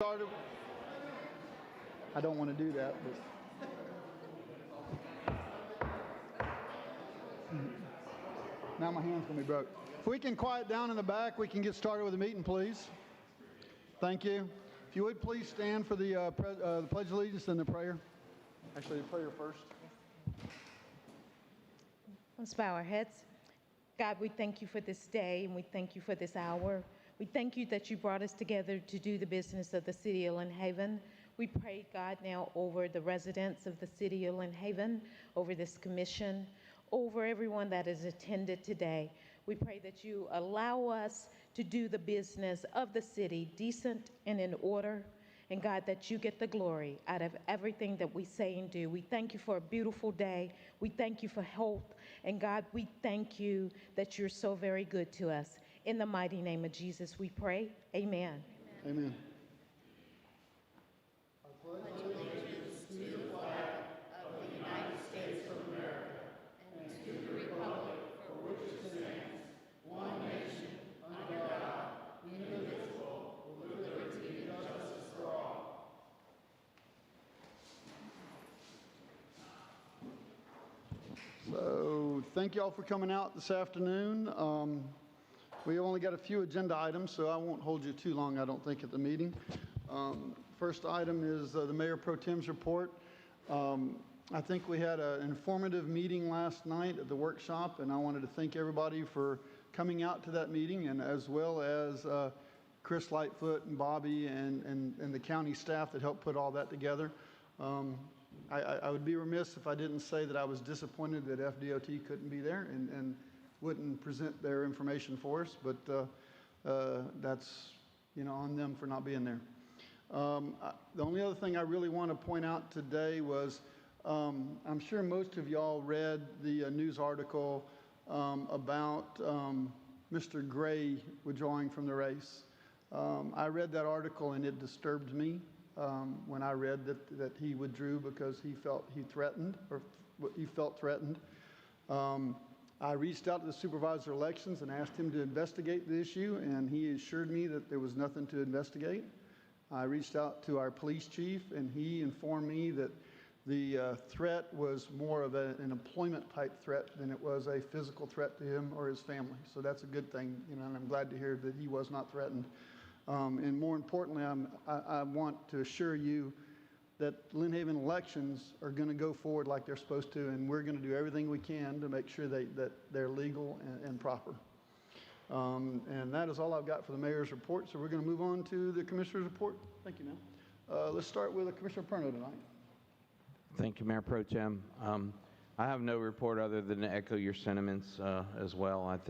Started. I don't want to do that, but now my hand's going to be broke. If we can quiet down in the back, we can get started with the meeting, please. Thank you. If you would please stand for the Pledge of Allegiance and the prayer. Actually, the prayer first. Let's bow our heads. God, we thank you for this day, and we thank you for this hour. We thank you that you brought us together to do the business of the city of Lynn Haven. We pray, God, now over the residents of the city of Lynn Haven, over this commission, over everyone that has attended today. We pray that you allow us to do the business of the city decent and in order. And God, that you get the glory out of everything that we say and do. We thank you for a beautiful day. We thank you for health. And God, we thank you that you're so very good to us. In the mighty name of Jesus, we pray. Amen. Amen. I pledge allegiance to the flag of the United States of America and to the republic for which it stands, one nation, under God, indivisible, with liberty and justice for all. So, thank you all for coming out this afternoon. We only got a few agenda items, so I won't hold you too long, I don't think, at the meeting. First item is the Mayor Pro Tem's report. I think we had an informative meeting last night at the workshop, and I wanted to thank everybody for coming out to that meeting, and as well as Chris Lightfoot and Bobby and the county staff that helped put all that together. I would be remiss if I didn't say that I was disappointed that FDOT couldn't be there and wouldn't present their information for us, but that's on them for not being there. The only other thing I really want to point out today was I'm sure most of y'all read the news article about Mr. Gray withdrawing from the race. I read that article and it disturbed me when I read that he withdrew because he felt threatened. I reached out to the supervisor of elections and asked him to investigate the issue, and he assured me that there was nothing to investigate. I reached out to our police chief, and he informed me that the threat was more of an employment-type threat than it was a physical threat to him or his family. So that's a good thing, and I'm glad to hear that he was not threatened. And more importantly, I want to assure you that Lynn Haven elections are going to go forward like they're supposed to, and we're going to do everything we can to make sure that they're legal and proper. And that is all I've got for the mayor's report, so we're going to move on to the commissioner's report. Thank you, ma'am. Let's start with Commissioner Perno tonight. Thank you, Mayor Pro Tem. I have no report other than to echo your sentiments as well.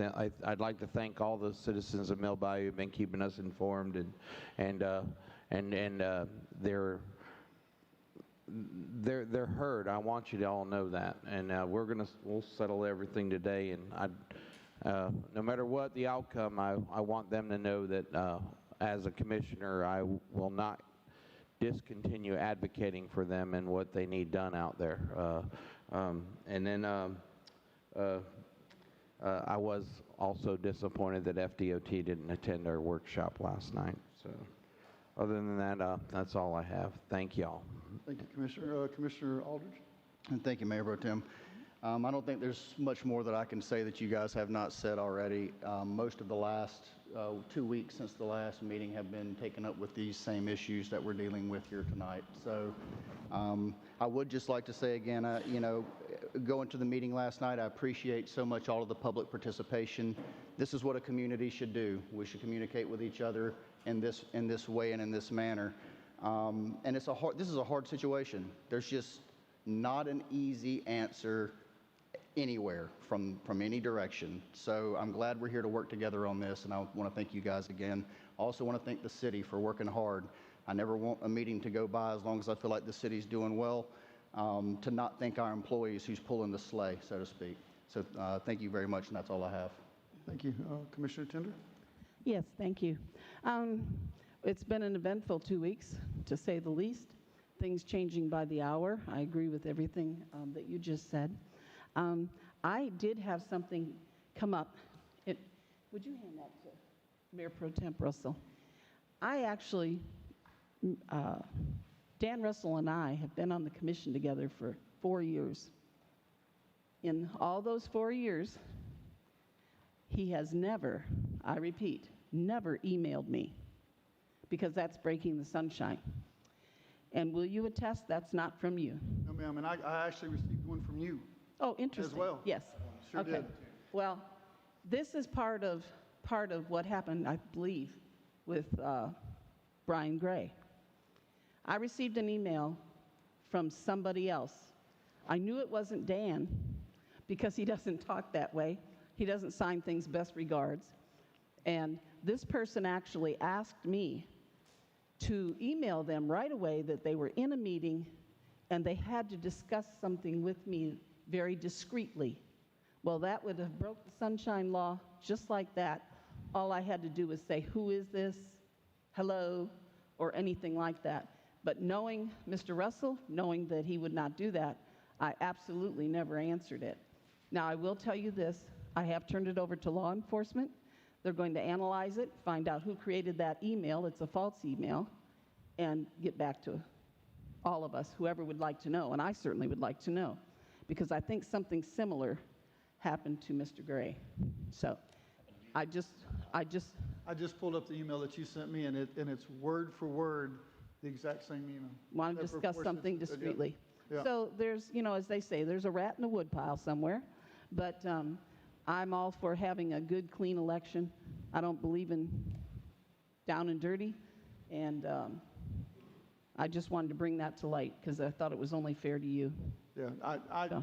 I'd like to thank all the citizens of Mill Bayou who've been keeping us informed, and they're heard. I want you to all know that, and we'll settle everything today. And no matter what the outcome, I want them to know that as a commissioner, I will not discontinue advocating for them and what they need done out there. And then I was also disappointed that FDOT didn't attend our workshop last night. So other than that, that's all I have. Thank you all. Thank you, Commissioner. Commissioner Aldridge. And thank you, Mayor Pro Tem. I don't think there's much more that I can say that you guys have not said already. Most of the last 2 weeks since the last meeting have been taken up with these same issues that we're dealing with here tonight. So I would just like to say again, going to the meeting last night, I appreciate so much all of the public participation. This is what a community should do. We should communicate with each other in this way and in this manner. And this is a hard situation. There's just not an easy answer anywhere from any direction. So I'm glad we're here to work together on this, and I want to thank you guys again. I also want to thank the city for working hard. I never want a meeting to go by as long as I feel like the city's doing well, to not thank our employees who's pulling the sleigh, so to speak. So thank you very much, and that's all I have. Thank you. Commissioner Tender? Yes, thank you. It's been an eventful 2 weeks, to say the least. Things changing by the hour. I agree with everything that you just said. I did have something come up. Would you hand that to Mayor Pro Temp Russell? I actually Dan Russell and I have been on the commission together for 4 years. In all those 4 years, he has never, I repeat, never emailed me, because that's breaking the sunshine. And will you attest that's not from you? No, ma'am, and I actually received one from you. Oh, interesting. well. Yes. Sure Okay. did. Well, this is part of what happened, I believe, with Brian Gray. I received an email from somebody else. I knew it wasn't Dan because he doesn't talk that way. He doesn't sign things best regards. And this person actually asked me to email them right away that they were in a meeting and they had to discuss something with me very discreetly. Well, that would have broke the sunshine law just like that. All I had to do was say, who is this? Hello? Or anything like that. But knowing Mr. Russell, knowing that he would not do that, I absolutely never answered it. Now, I will tell you this. I have turned it over to law enforcement. They're going to analyze it, find out who created that email. It's a false email, and get back to all of us, whoever would like to know. And I certainly would like to know, because I think something similar happened to Mr. Gray. So I just pulled up the email that you sent me, and it's word for word the exact same email. want to That discuss proportion- something discreetly. Yeah. So there's, as they say, there's a rat in the woodpile somewhere. But I'm all for having a good, clean election. I don't believe in down and dirty. And I just wanted to bring that to light because I thought it was only fair to you. Yeah, So.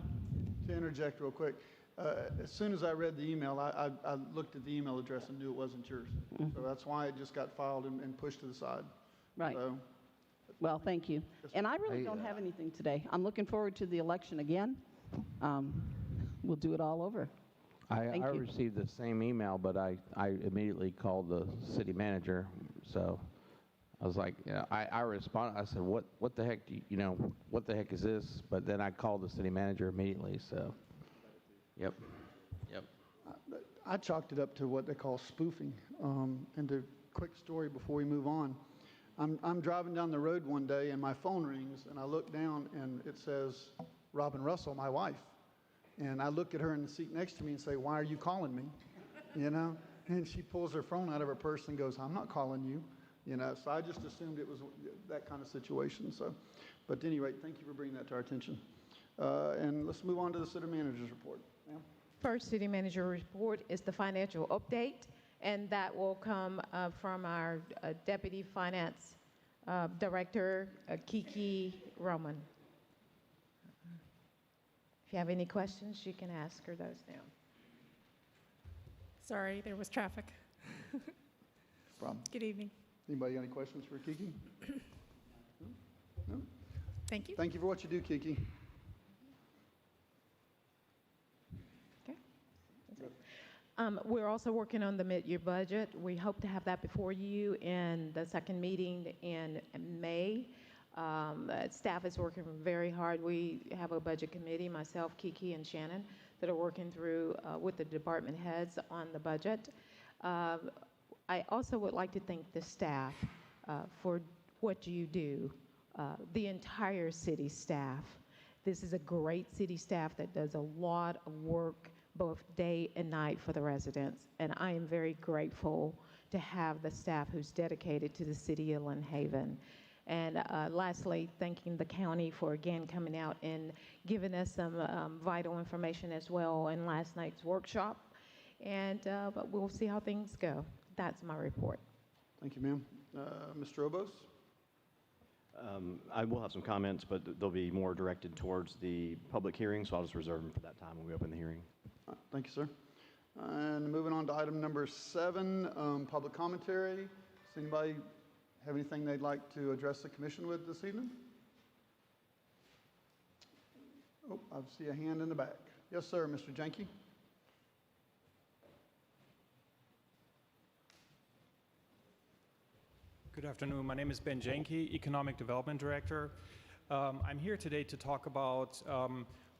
to interject real quick, as soon as I read the email, I looked at the email address and knew it wasn't yours. So that's why it just got filed and pushed to the side. Right. So, Well, thank you. And I really don't have anything today. I'm looking forward to the election again. We'll do it all over. I Thank you. received the same email, but I immediately called the city manager. So I was like, I responded. I said, what the heck, what the heck is this? But then I called the city manager immediately. So, yep. I chalked it up to what they call spoofing. And a quick story before we move on. I'm driving down the road one day and my phone rings and I look down and it says, Robin Russell, my wife. And I look at her in the seat next to me and say, why are you calling me? And she pulls her phone out of her purse and goes, I'm not calling you. So I just assumed it was that kind of situation. So, but at any rate, thank you for bringing that to our attention. And let's move on to the city manager's report. Ma'am? First city manager report is the financial update, and that will come from our Deputy Finance Director, Kiki Roman. If you have any questions, you can ask her those now. Sorry, there was traffic. Problem. Good evening. Anybody got any questions for Kiki? No? Thank you. Thank you for what you do, Kiki. We're also working on the mid-year budget. We hope to have that before you in the second meeting in May. Staff is working very hard. We have a budget committee, myself, Kiki, and Shannon, that are working through with the department heads on the budget. I also would like to thank the staff for what you do, the entire city staff. This is a great city staff that does a lot of work both day and night for the residents. And I am very grateful to have the staff who's dedicated to the city of Lynn Haven. And lastly, thanking the county for again coming out and giving us some vital information as well in last night's workshop. And but we'll see how things go. That's my report. Thank you, ma'am. Mr. Obos? I will have some comments, but they'll be more directed towards the public hearing, so I'll just reserve them for that time when we open the hearing. Thank you, sir. And moving on to item number 7, public commentary. Does anybody have anything they'd like to address the commission with this evening? Oh, I see a hand in the back. Yes, sir, Mr. Jenke. Good afternoon. My name is Ben Jenke, Economic Development Director. I'm here today to talk about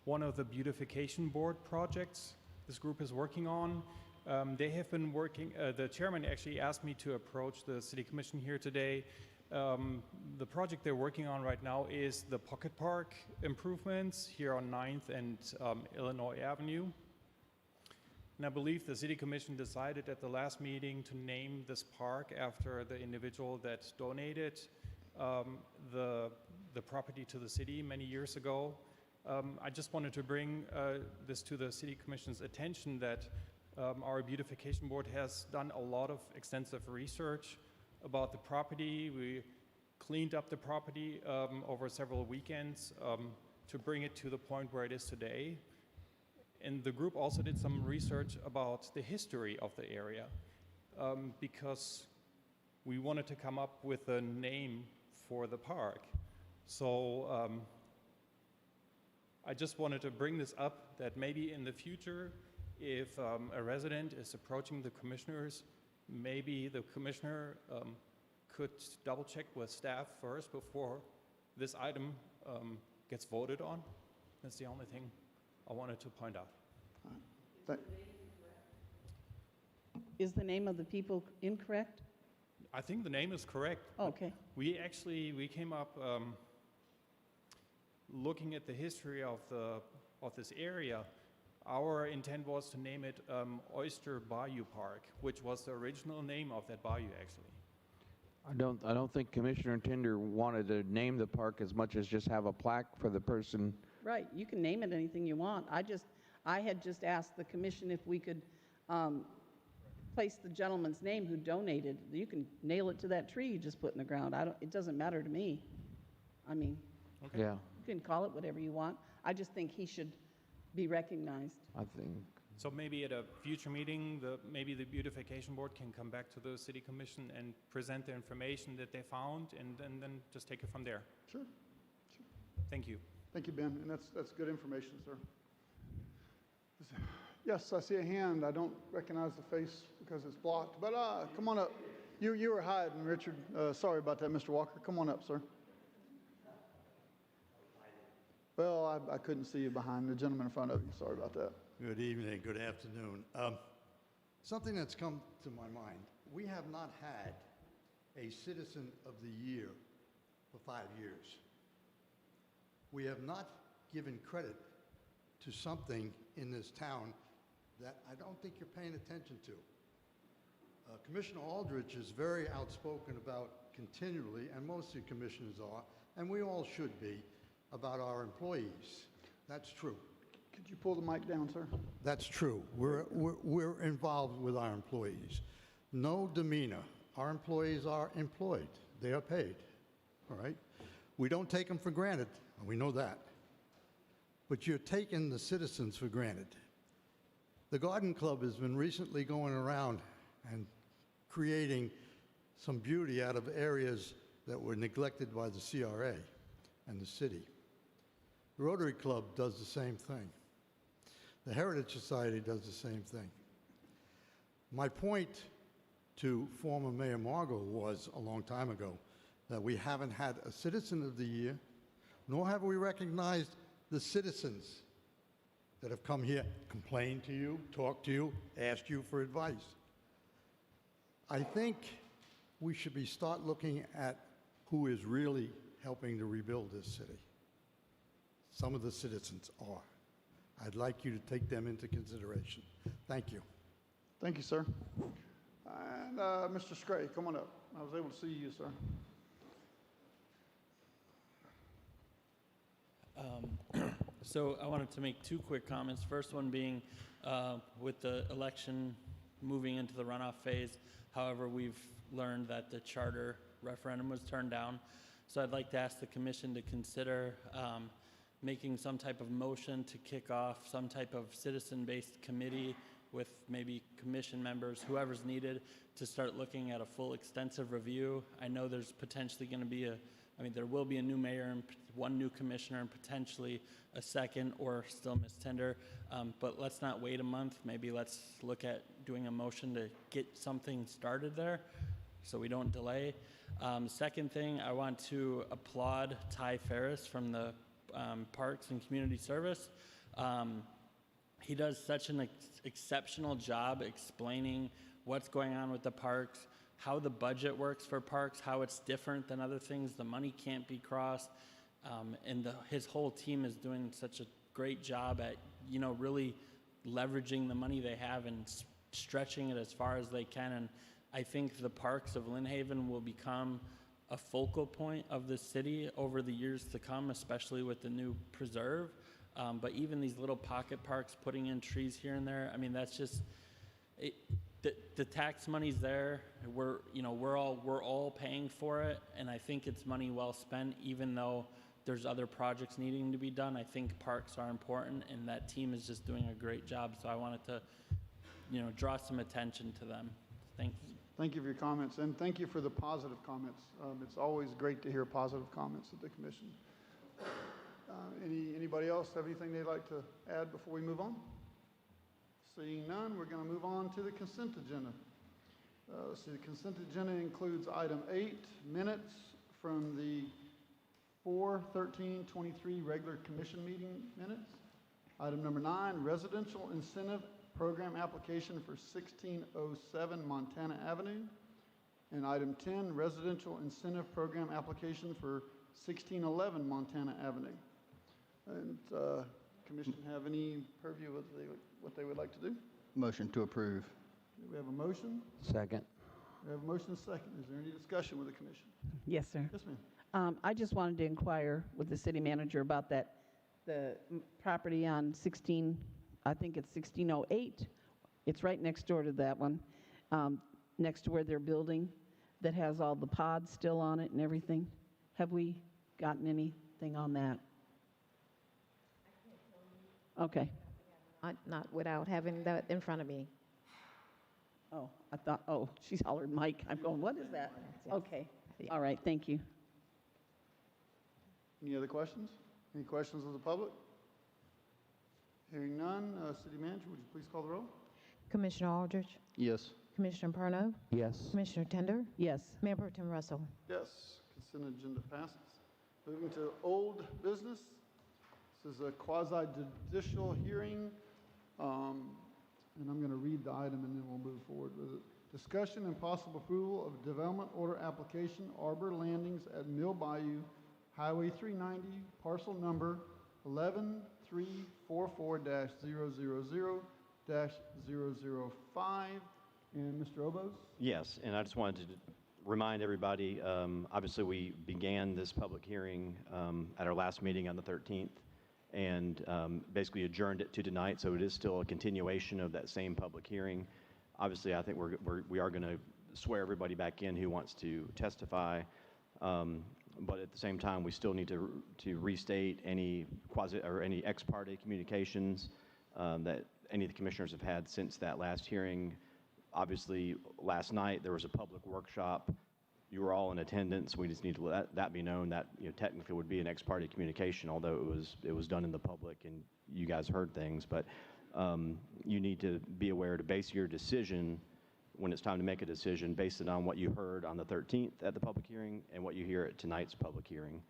one of the beautification board projects this group is working on. They have been working, the chairman actually asked me to approach the city commission here today The project they're working on right now is the Pocket Park improvements here on 9th and Illinois Avenue. And I believe the City Commission decided at the last meeting to name this park after the individual that donated the property to the city many years ago. I just wanted to bring this to the City Commission's attention that our beautification board has done a lot of extensive research about the property. We cleaned up the property over several weekends to bring it to the point where it is today. And the group also did some research about the history of the area because we wanted to come up with a name for the park. So I just wanted to bring this up that maybe in the future, if a resident is approaching the commissioners, maybe the commissioner could double check with staff first before this item gets voted on. That's the only thing I wanted to point out. Is the name of the people incorrect? I think the name is correct. Oh, okay. We came up looking at the history of this area. Our intent was to name it Oyster Bayou Park, which was the original name of that bayou, actually. I don't think Commissioner Tinder wanted to name the park as much as just have a plaque for the person. Right, you can name it anything you want. I had just asked the commission if we could place the gentleman's name who donated. You can nail it to that tree you just put in the ground. It doesn't matter to me. I mean, Okay. Yeah, you can call it whatever you want. I just think he should be recognized. I think. So maybe at a future meeting, maybe the beautification board can come back to the city commission and present the information that they found, and then just take it from there. Sure. Thank you. Thank you, Ben, and that's good information, sir. Yes, I see a hand. I don't recognize the face because it's blocked, but come on up. You were hiding, Richard. Sorry about that, Mr. Walker. Come on up, sir. Well, I couldn't see you behind the gentleman in front of you. Sorry about that. Good evening, good afternoon. Something that's come to my mind. We have not had a Citizen of the Year for 5 years. We have not given credit to something in this town that I don't think you're paying attention to. Commissioner Aldrich is very outspoken about continually, and most of the commissioners are, and we all should be, about our employees. That's true. Could you pull the mic down, sir? That's true. We're involved with our employees. No demeanor. Our employees are employed. They are paid, all right? We don't take them for granted, and we know that. But you're taking the citizens for granted. The Garden Club has been recently going around and creating some beauty out of areas that were neglected by the CRA and the city. The Rotary Club does the same thing. The Heritage Society does the same thing. My point to former Mayor Margot was a long time ago that we haven't had a Citizen of the Year, nor have we recognized the citizens that have come here, complained to you, talked to you, asked you for advice. I think we should start looking at who is really helping to rebuild this city. Some of the citizens are. I'd like you to take them into consideration. Thank you. Thank you, sir. And Mr. Scray, come on up. I was able to see you, sir. So I wanted to make two quick comments. First one being with the election moving into the runoff phase. However, we've learned that the charter referendum was turned down. So I'd like to ask the commission to consider making some type of motion to kick off some type of citizen-based committee with maybe commission members, whoever's needed, to start looking at a full extensive review. I know there's potentially going to be there will be a new mayor and one new commissioner and potentially a second or still Ms. Tender, but let's not wait a month. Maybe let's look at doing a motion to get something started there so we don't delay. Second thing, I want to applaud Ty Ferris from the Parks and Community Service. He does such an exceptional job explaining what's going on with the parks, how the budget works for parks, how it's different than other things. The money can't be crossed. And his whole team is doing such a great job at, really leveraging the money they have and stretching it as far as they can. And I think the parks of Lynn Haven will become a focal point of the city over the years to come, especially with the new preserve. But even these little pocket parks, putting in trees here and there, I mean, that's just, the tax money's there. We're all paying for it, and I think it's money well spent, even though there's other projects needing to be done. I think parks are important, and that team is just doing a great job. So I wanted to, draw some attention to them. Thank you. Thank you for your comments, and thank you for the positive comments. It's always great to hear positive comments at the commission. Anybody else have anything they'd like to add before we move on? Seeing none, we're going to move on to the consent agenda. So the consent agenda includes item 8, minutes from the 4/13/23 regular commission meeting minutes. Item number 9, residential incentive program application for 1607 Montana Avenue. And item 10, residential incentive program application for 1611 Montana Avenue. And commission have any purview of what they would like to do? Motion to approve. Do we have a motion? Second. We have a motion and a second. Is there any discussion with the commission? Yes, sir. Yes, ma'am. I just wanted to inquire with the city manager about the property on 16, I think it's 1608. It's right next door to that one, next to where they're building, that has all the pods still on it and everything. Have we gotten anything on that? Okay. Not without having that in front of me. Oh, I thought, she's hollered Mike. I'm going, what is that? Okay. All right, thank you. Any other questions? Any questions of the public? Hearing none, city manager, would you please call the roll? Commissioner Aldridge, Yes. Commissioner Perno, Yes. Commissioner Tender, Yes. Mayor Pro Tem Russell. Yes, consent agenda passes. Moving to old business. This is a quasi-judicial hearing, and I'm going to read the item and then we'll move forward with it. Discussion and possible approval of development order application Arbor Landings at Mill Bayou, Highway 390, parcel number 11344-000-005. And Mr. Obos? Yes, and I just wanted to remind everybody, obviously we began this public hearing at our last meeting on the 13th and basically adjourned it to tonight, so it is still a continuation of that same public hearing. Obviously, I think we are going to swear everybody back in who wants to testify, but at the same time, we still need to restate any any ex parte communications that any of the commissioners have had since that last hearing. Obviously, last night there was a public workshop. You were all in attendance. We just need to let that be known that technically would be an ex parte communication, although it was done in the public and you guys heard things. But you need to be aware to base your decision when it's time to make a decision based on what you heard on the 13th at the public hearing and what you hear at tonight's public hearing.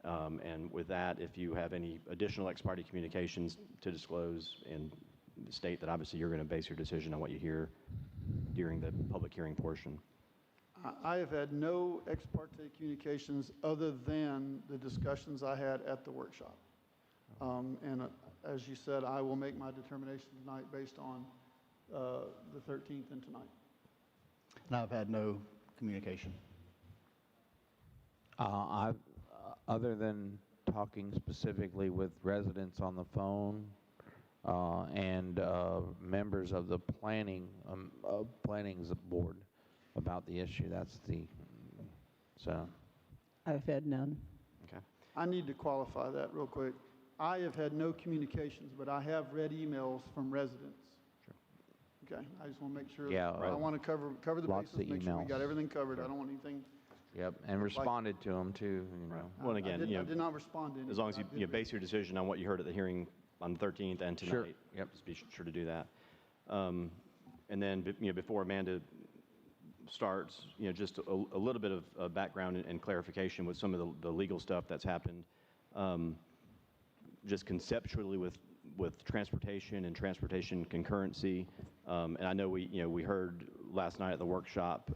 And with that, if you have any additional ex parte communications to disclose and state that obviously you're going to base your decision on what you hear during the public hearing portion. I have had no ex parte communications other than the discussions I had at the workshop. As you said, I will make my determination tonight based on the 13th and tonight. And I've had no communication. Other than talking specifically with residents on the phone and members of the planning board about the issue, so. I've had none. Okay. I need to qualify that real quick. I have had no communications, but I have read emails from residents. Sure. Okay, I just want to make sure. Yeah, I want to cover the lots bases, of make sure we emails. got everything covered. I don't want anything. Yep, and responded to them too, Well, again, I did not respond to anything. as long as you base your decision on what you heard at the hearing on the 13th and tonight. Sure. Yep. Just be sure to do that. And then, before Amanda starts, just a little bit of background and clarification with some of the legal stuff that's happened. Just conceptually with transportation and transportation concurrency. And I know we heard last night at the workshop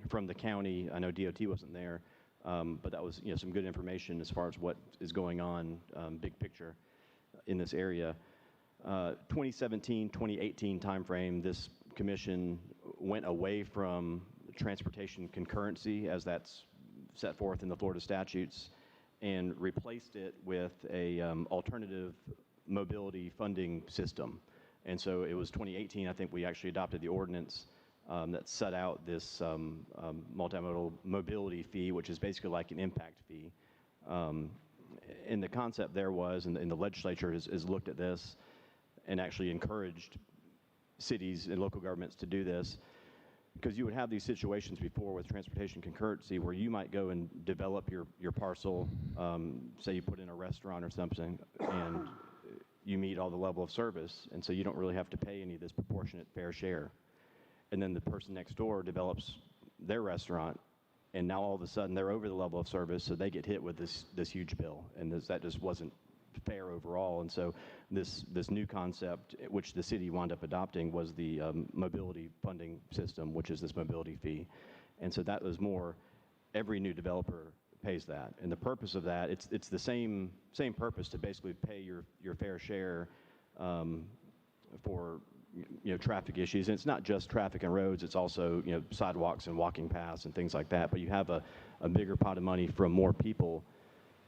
from the county. I know DOT wasn't there, but that was some good information as far as what is going on, big picture, in this area. 2017, 2018 timeframe, this commission went away from transportation concurrency as that's set forth in the Florida statutes and replaced it with a alternative mobility funding system. And so it was 2018, I think we actually adopted the ordinance that set out this multimodal mobility fee, which is basically like an impact fee. And the concept there was, and the legislature has looked at this and actually encouraged cities and local governments to do this, because you would have these situations before with transportation concurrency where you might go and develop your parcel, say you put in a restaurant or something, and you meet all the level of service, and so you don't really have to pay any of this proportionate fair share. And then the person next door develops their restaurant, and now all of a sudden they're over the level of service, so they get hit with this huge bill, and that just wasn't fair overall. And so this new concept, which the city wound up adopting, was the mobility funding system, which is this mobility fee. And so that was more, every new developer pays that. And the purpose of that, it's the same purpose, to basically pay your fair share for traffic issues. And it's not just traffic and roads, it's also sidewalks and walking paths and things like that. But you have a bigger pot of money from more people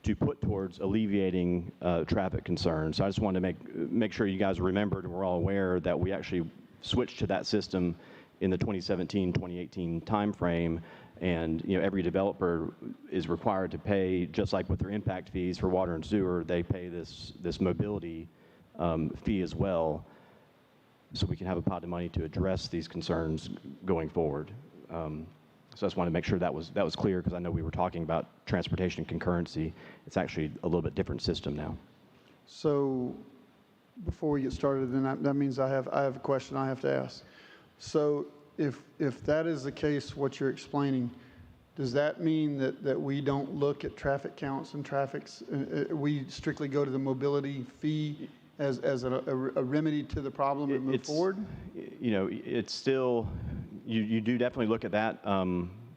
to put towards alleviating traffic concerns. So I just wanted to make sure you guys remembered and we're all aware that we actually switched to that system in the 2017-2018 timeframe, and every developer is required to pay, just like with their impact fees for water and sewer, they pay this mobility fee as well, so we can have a pot of money to address these concerns going forward. So I just wanted to make sure that was clear, because I know we were talking about transportation concurrency. It's actually a little bit different system now. So before we get started, then that means I have a question I have to ask. So if that is the case, what you're explaining, does that mean that we don't look at traffic counts and traffics? We strictly go to the mobility fee as a remedy to the problem and move forward? It's still, you do definitely look at that.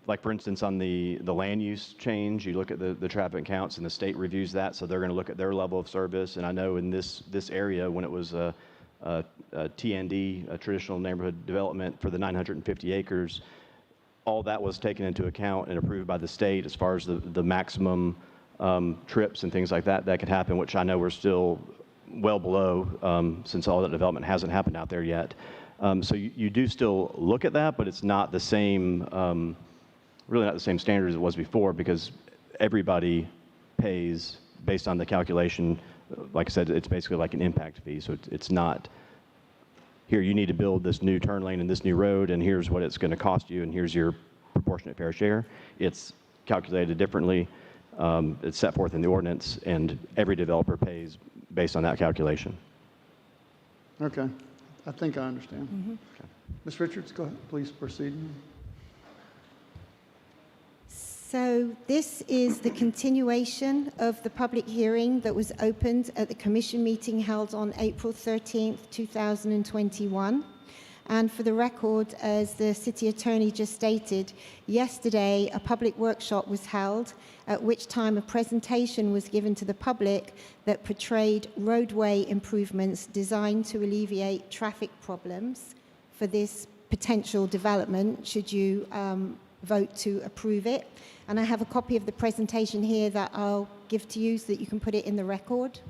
Like, for instance, on the land use change, you look at the traffic counts, and the state reviews that, so they're going to look at their level of service. And I know in this area, when it was a TND, a traditional neighborhood development for the 950 acres, all that was taken into account and approved by the state as far as the maximum trips and things like that could happen, which I know we're still well below, since all that development hasn't happened out there yet. So you do still look at that, but it's not the same, really not the same standard as it was before, because everybody pays based on the calculation. Like I said, it's basically like an impact fee. So it's not, here, you need to build this new turn lane and this new road, and here's what it's going to cost you, and here's your proportionate fair share. It's calculated differently. It's set forth in the ordinance, and every developer pays based on that calculation. Okay. I think I understand. Mm-hmm. Okay. Ms. Richards, go ahead. Please proceed. So this is the continuation of the public hearing that was opened at the commission meeting held on April 13th, 2021. And for the record, as the city attorney just stated, yesterday a public workshop was held, at which time a presentation was given to the public that portrayed roadway improvements designed to alleviate traffic problems for this potential development, should you vote to approve it. And I have a copy of the presentation here that I'll give to you so that you can put it in the record.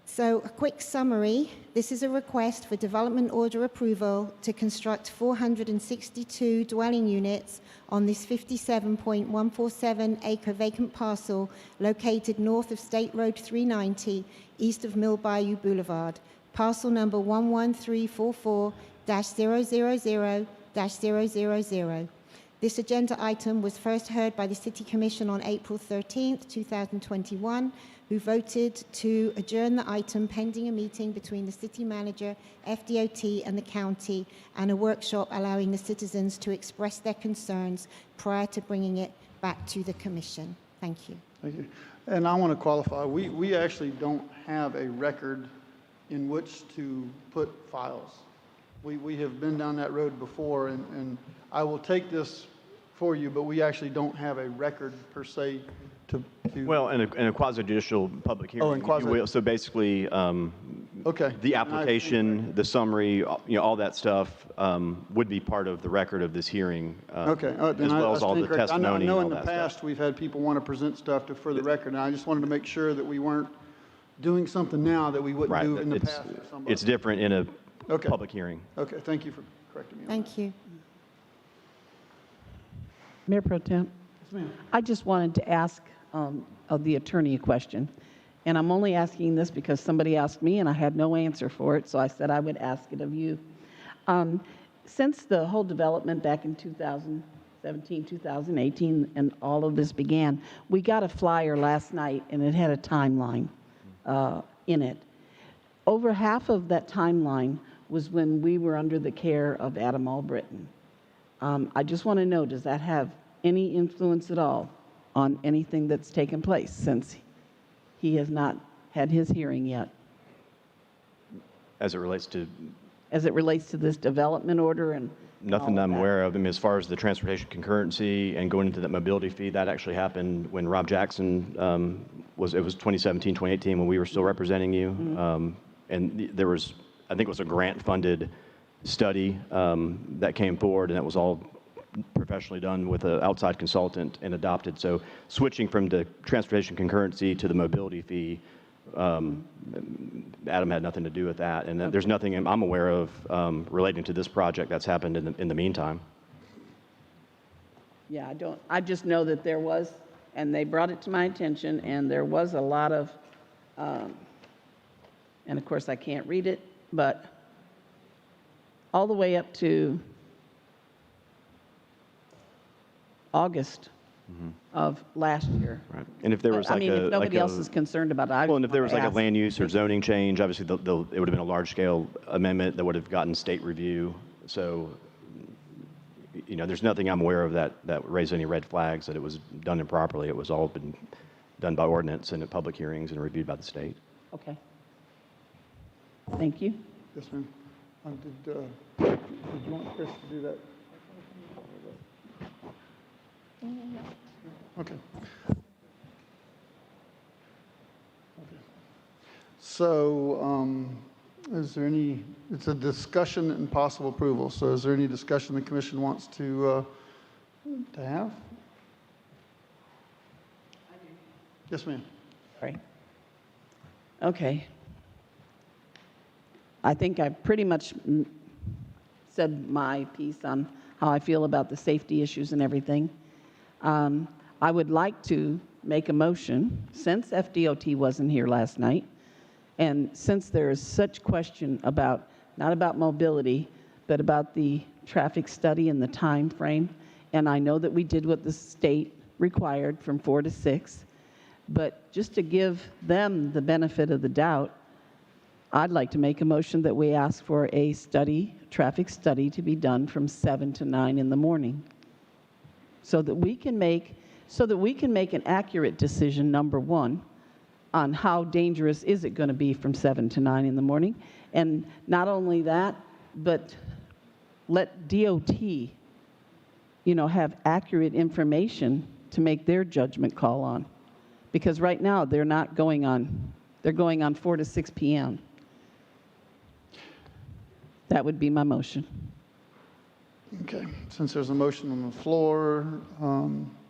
So a quick summary, this is a request for development order approval to construct 462 dwelling units on this 57.147 acre vacant parcel located north of State Road 390, east of Mill Bayou Boulevard, parcel number 11344-000-000. This agenda item was first heard by the City Commission on April 13th, 2021, who voted to adjourn the item pending a meeting between the city manager, FDOT, and the county, and a workshop allowing the citizens to express their concerns prior to bringing it back to the commission. Thank you. Thank you. And I want to qualify, we actually don't have a record in which to put files. We have been down that road before, and I will take this for you, but we actually don't have a record per se to. Well, in a quasi-judicial public hearing. Oh, in quasi- So basically, Okay. the application, the summary, all that stuff would be part of the record of this hearing. Okay. As well as all the testimony I know and in all the that stuff. past, we've had people want to present stuff for the record, and I just wanted to make sure that we weren't doing something now that we wouldn't Right. do in the It's- past for somebody. It's different in a Okay. public hearing. Okay, thank you for correcting me on that. Thank you. Mayor Pro Tem, ma'am. I just wanted to ask of the attorney a question. And I'm only asking this because somebody asked me and I had no answer for it, so I said I would ask it of you. Since the whole development back in 2017, 2018, and all of this began, we got a flyer last night and it had a timeline in it. Over half of that timeline was when we were under the care of Adam Albritton. I just want to know, does that have any influence at all on anything that's taken place since he has not had his hearing yet, As it relates to as it relates to this development order and nothing all I'm that? aware of. I mean, as far as the transportation concurrency and going into that mobility fee, that actually happened when Rob Jackson it was 2017, 2018 when we were still representing you. And there was, I think it was a grant-funded study that came forward, and that was all professionally done with an outside consultant and adopted. So switching from the transportation concurrency to the mobility fee, Adam had nothing to do with that. And there's nothing I'm aware of relating to this project that's happened in the meantime. Yeah, I just know that there was, and they brought it to my attention, and there was a lot of, and of course I can't read it, but all the way up to August of last year. Right. And if there was like if nobody else is concerned about it, I well, and just if there was wanna like a ask. land use or zoning change, obviously it would have been a large-scale amendment that would have gotten state review. So, there's nothing I'm aware of that raised any red flags that it was done improperly. It was all been done by ordinance and at public hearings and reviewed by the state. Okay. Thank you. Yes, ma'am. Did you want Chris to do that? Okay. So, is there any, it's a discussion and possible approval, so is there any discussion the commission wants to have? Yes, ma'am. Sorry. Okay. I think I pretty much said my piece on how I feel about the safety issues and everything. I would like to make a motion, since FDOT wasn't here last night, and since there is such question about, not about mobility, but about the traffic study and the time frame, and I know that we did what the state required from 4 to 6, but just to give them the benefit of the doubt, I'd like to make a motion that we ask for a traffic study to be done from 7 to 9 in the morning, so that we can make an accurate decision, number one, on how dangerous is it going to be from 7 to 9 in the morning. And not only that, but let DOT, have accurate information to make their judgment call on. Because right now, they're going on 4 to 6 p.m. That would be my motion. Okay, since there's a motion on the floor,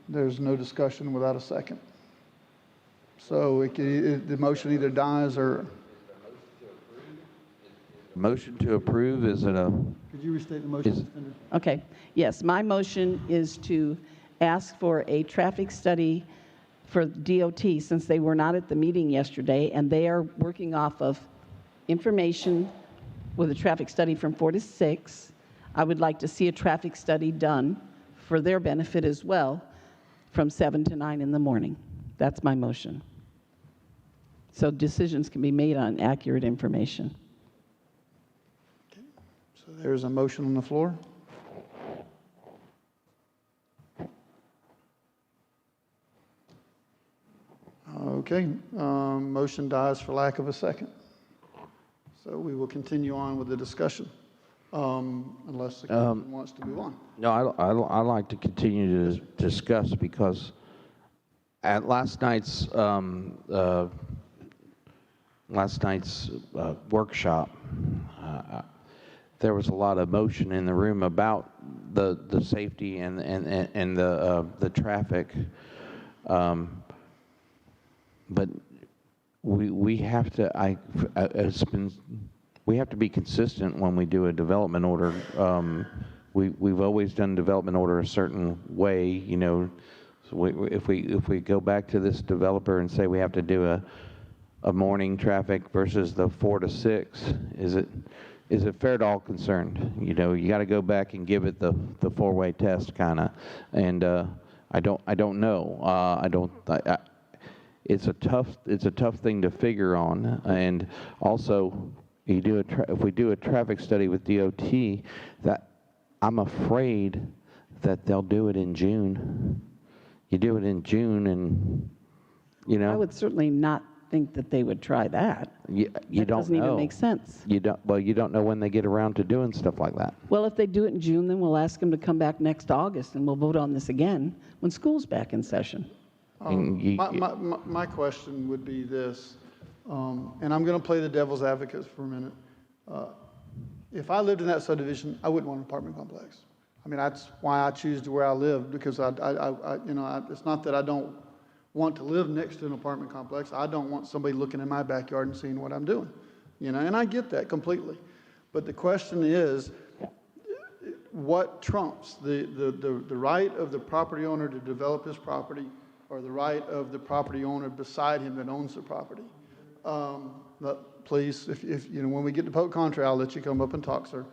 there's no discussion without a second. So the motion either dies or... Motion to approve, is it a, Could you restate the motion, Ms. Fender? Okay, yes, my motion is to ask for a traffic study for DOT, since they were not at the meeting yesterday, and they are working off of information with a traffic study from 4 to 6. I would like to see a traffic study done for their benefit as well from 7 to 9 in the morning. That's my motion. So decisions can be made on accurate information. So there's a motion on the floor. Okay, motion dies for lack of a second. So we will continue on with the discussion. unless the commission wants to move on. No, I'd like to continue to discuss because at last night's workshop, there was a lot of motion in the room about the safety and the traffic, but we have to we have to be consistent when we do a development order. We've always done development order a certain way, you know. So if we go back to this developer and say we have to do a morning traffic versus the 4 to 6, is it fair to all concerned? You know, you got to go back and give it the 4-way test kind of, and I don't know. It's a tough thing to figure on, and also if we do a traffic study with DOT, that I'm afraid that they'll do it in June. You do it in June, and you know. I would certainly not think that they would try that. You That don't know. doesn't even make sense. You don't know when they get around to doing stuff like that. Well, if they do it in June, then we'll ask them to come back next August, and we'll vote on this again when school's back in session. My question would be this, and I'm going to play the devil's advocate for a minute. If I lived in that subdivision, I wouldn't want an apartment complex. I mean, that's why I choose to where I live, because it's not that I don't want to live next to an apartment complex. I don't want somebody looking in my backyard and seeing what I'm doing, you know, and I get that completely. But the question is, what trumps the right of the property owner to develop his property, or the right of the property owner beside him that owns the property? Please, if you know, when we get to Polk Contra, I'll let you come up and talk, sir.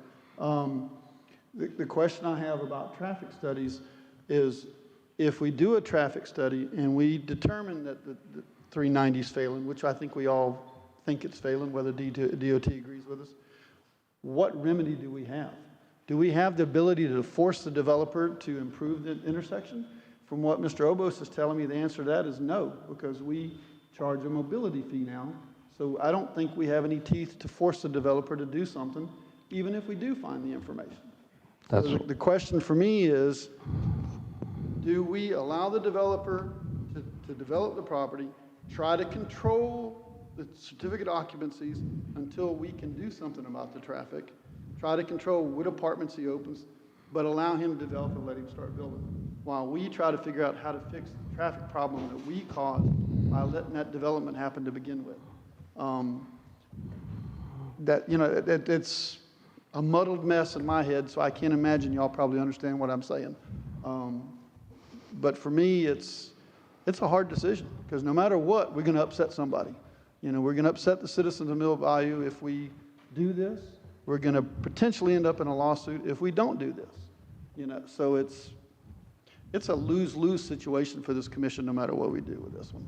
The question I have about traffic studies is, if we do a traffic study and we determine that the 390 is failing, which I think we all think it's failing, whether DOT agrees with us, what remedy do we have? Do we have the ability to force the developer to improve the intersection? From what Mr. Obos is telling me, the answer to that is no, because we charge a mobility fee now. So I don't think we have any teeth to force the developer to do something, even if we do find the information. So the question for me is, do we allow the developer to develop the property, try to control the certificate occupancies until we can do something about the traffic, try to control what apartments he opens, but allow him to develop and let him start building, while we try to figure out how to fix the traffic problem that we caused by letting that development happen to begin with? It's a muddled mess in my head, so I can't imagine y'all probably understand what I'm saying. But for me, it's a hard decision, because no matter what, we're going to upset somebody. You know, we're going to upset the citizens of Mill Bayou if we do this. We're going to potentially end up in a lawsuit if we don't do this. You know, so it's a lose-lose situation for this commission, no matter what we do with this one.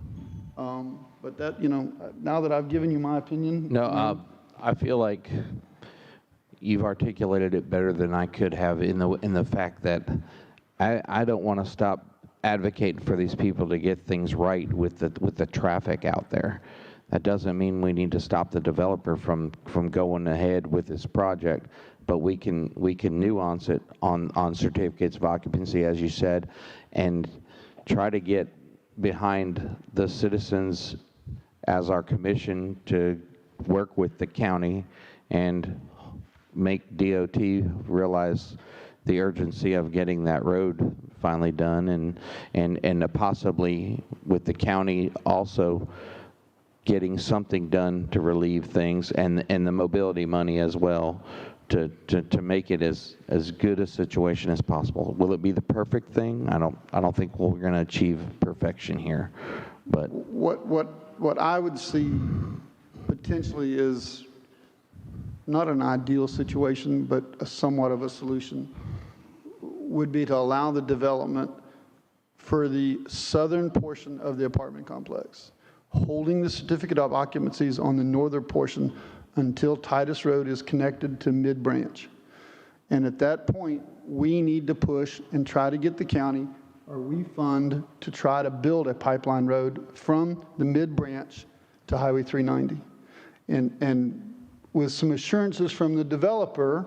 But that, you know, now that I've given you my opinion. No, I feel like you've articulated it better than I could have in the fact that I don't want to stop advocating for these people to get things right with the traffic out there. That doesn't mean we need to stop the developer from going ahead with this project, but we can nuance it on certificates of occupancy, as you said, and try to get behind the citizens as our commission to work with the county and make DOT realize the urgency of getting that road finally done, and possibly with the county also getting something done to relieve things, and the mobility money as well, to make it as good a situation as possible. Will it be the perfect thing? I don't think we're going to achieve perfection here, but what I would see potentially is not an ideal situation, but somewhat of a solution, would be to allow the development for the southern portion of the apartment complex, holding the certificate of occupancies on the northern portion until Titus Road is connected to Mid-Branch. And at that point, we need to push and try to get the county or we fund to try to build a pipeline road from the Mid-Branch to Highway 390. And with some assurances from the developer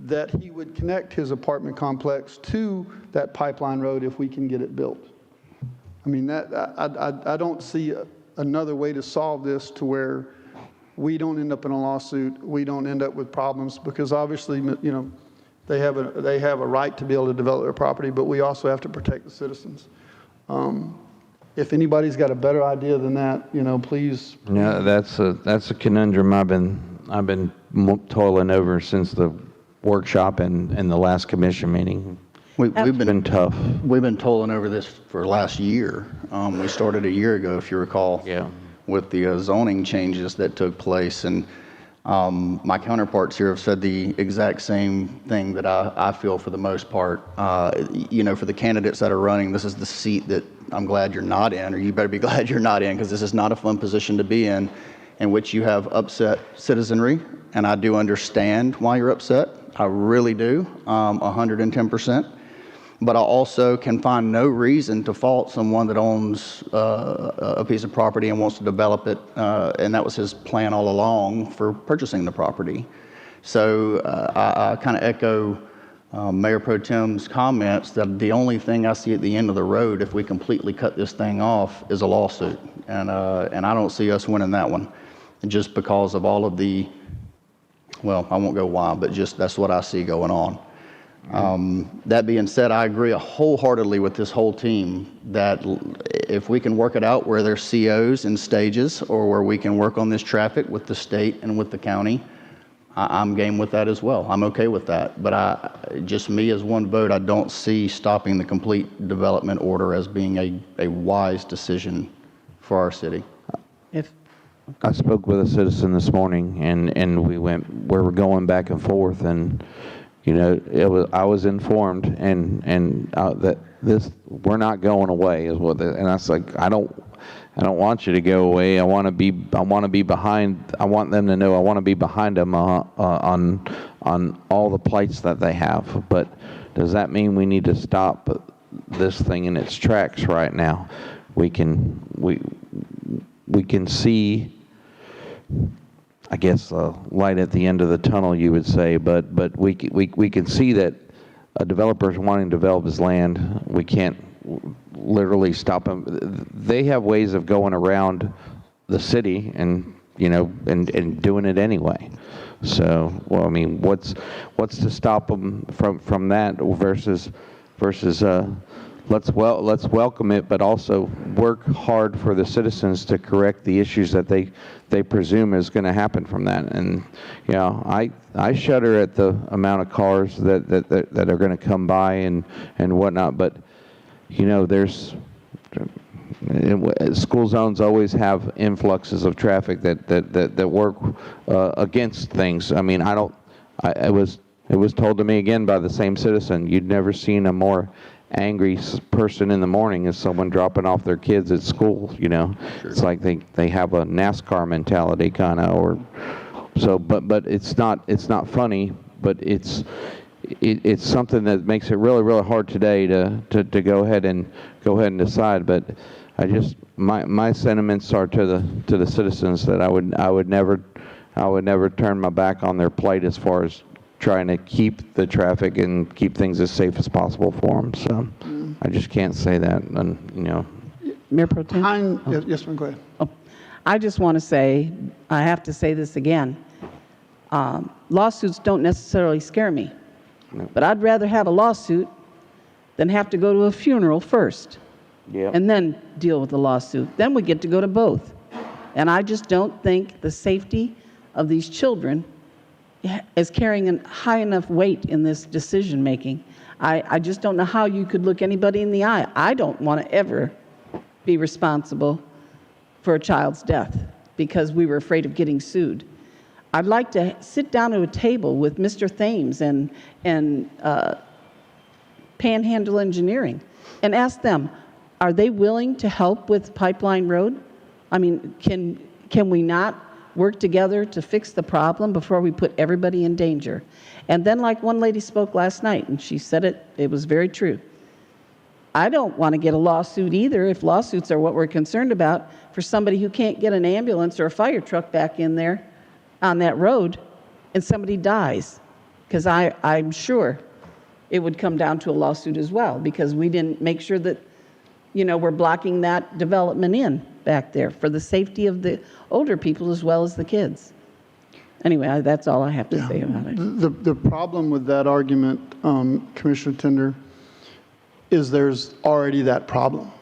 that he would connect his apartment complex to that pipeline road if we can get it built. I mean, I don't see another way to solve this to where we don't end up in a lawsuit, we don't end up with problems, because obviously, you know, they have a right to be able to develop their property, but we also have to protect the citizens. If anybody's got a better idea than that, you know, please. Yeah, that's a conundrum I've been toiling over since the workshop and the last commission meeting. We've been tough. We've been toiling over this for the last year. We started a year ago, if you recall. Yeah. With the zoning changes that took place. And my counterparts here have said the exact same thing that I feel for the most part. You know, for the candidates that are running, this is the seat that I'm glad you're not in, or you better be glad you're not in, because this is not a fun position to be in which you have upset citizenry. And I do understand why you're upset. I really do, 110%. But I also can find no reason to fault someone that owns a piece of property and wants to develop it, and that was his plan all along for purchasing the property. So I kind of echo Mayor Pro Tem's comments that the only thing I see at the end of the road, if we completely cut this thing off, is a lawsuit. And I don't see us winning that one, just because of all of the, well, I won't go why, but just that's what I see going on. That being said, I agree wholeheartedly with this whole team that if we can work it out where there's COs in stages, or where we can work on this traffic with the state and with the county, I'm game with that as well. I'm okay with that. But just me as one vote, I don't see stopping the complete development order as being a wise decision for our city. I spoke with a citizen this morning, and we were going back and forth, and you know, I was informed, and that we're not going away is what. And I was like, I don't want you to go away. I want to be behind. I want them to know I want to be behind them on all the plights that they have. But does that mean we need to stop this thing in its tracks right now? We can see, I guess, light at the end of the tunnel, you would say, but we can see that a developer is wanting to develop his land. We can't literally stop them. They have ways of going around the city and, you know, and doing it anyway. So, well, I mean, what's to stop them from that versus let's welcome it, but also work hard for the citizens to correct the issues that they presume is going to happen from that. And you know, I shudder at the amount of cars that are going to come by and whatnot. But you know, school zones always have influxes of traffic that work against things. I mean, it was told to me again by the same citizen, you'd never seen a more angry person in the morning as someone dropping off their kids at school. You know, sure. It's like they have a NASCAR mentality kind of, or so. But it's not funny. But it's something that makes it really, really hard today to go ahead and decide. But I just my sentiments are to the citizens that I would never turn my back on their plight as far as trying to keep the traffic and keep things as safe as possible for them. So I just can't say that, and you know. Mayor Pro Tem? Yes, ma'am, go ahead. Oh, I just want to say, I have to say this again. Lawsuits don't necessarily scare me, no. But I'd rather have a lawsuit than have to go to a funeral first, yep. And then deal with the lawsuit. Then we get to go to both. And I just don't think the safety of these children is carrying a high enough weight in this decision making. I just don't know how you could look anybody in the eye. I don't want to ever be responsible for a child's death because we were afraid of getting sued. I'd like to sit down at a table with Mr. Tems and Panhandle Engineering and ask them, are they willing to help with Pipeline Road? I mean, can we not work together to fix the problem before we put everybody in danger? And then, like one lady spoke last night, and she said it was very true. I don't want to get a lawsuit either, if lawsuits are what we're concerned about, for somebody who can't get an ambulance or a fire truck back in there on that road and somebody dies. Because I'm sure it would come down to a lawsuit as well, because we didn't make sure that, we're blocking that development in back there for the safety of the older people as well as the kids. Anyway, that's all I have to say about it. The problem with that argument, Commissioner Tender, is there's already that problem.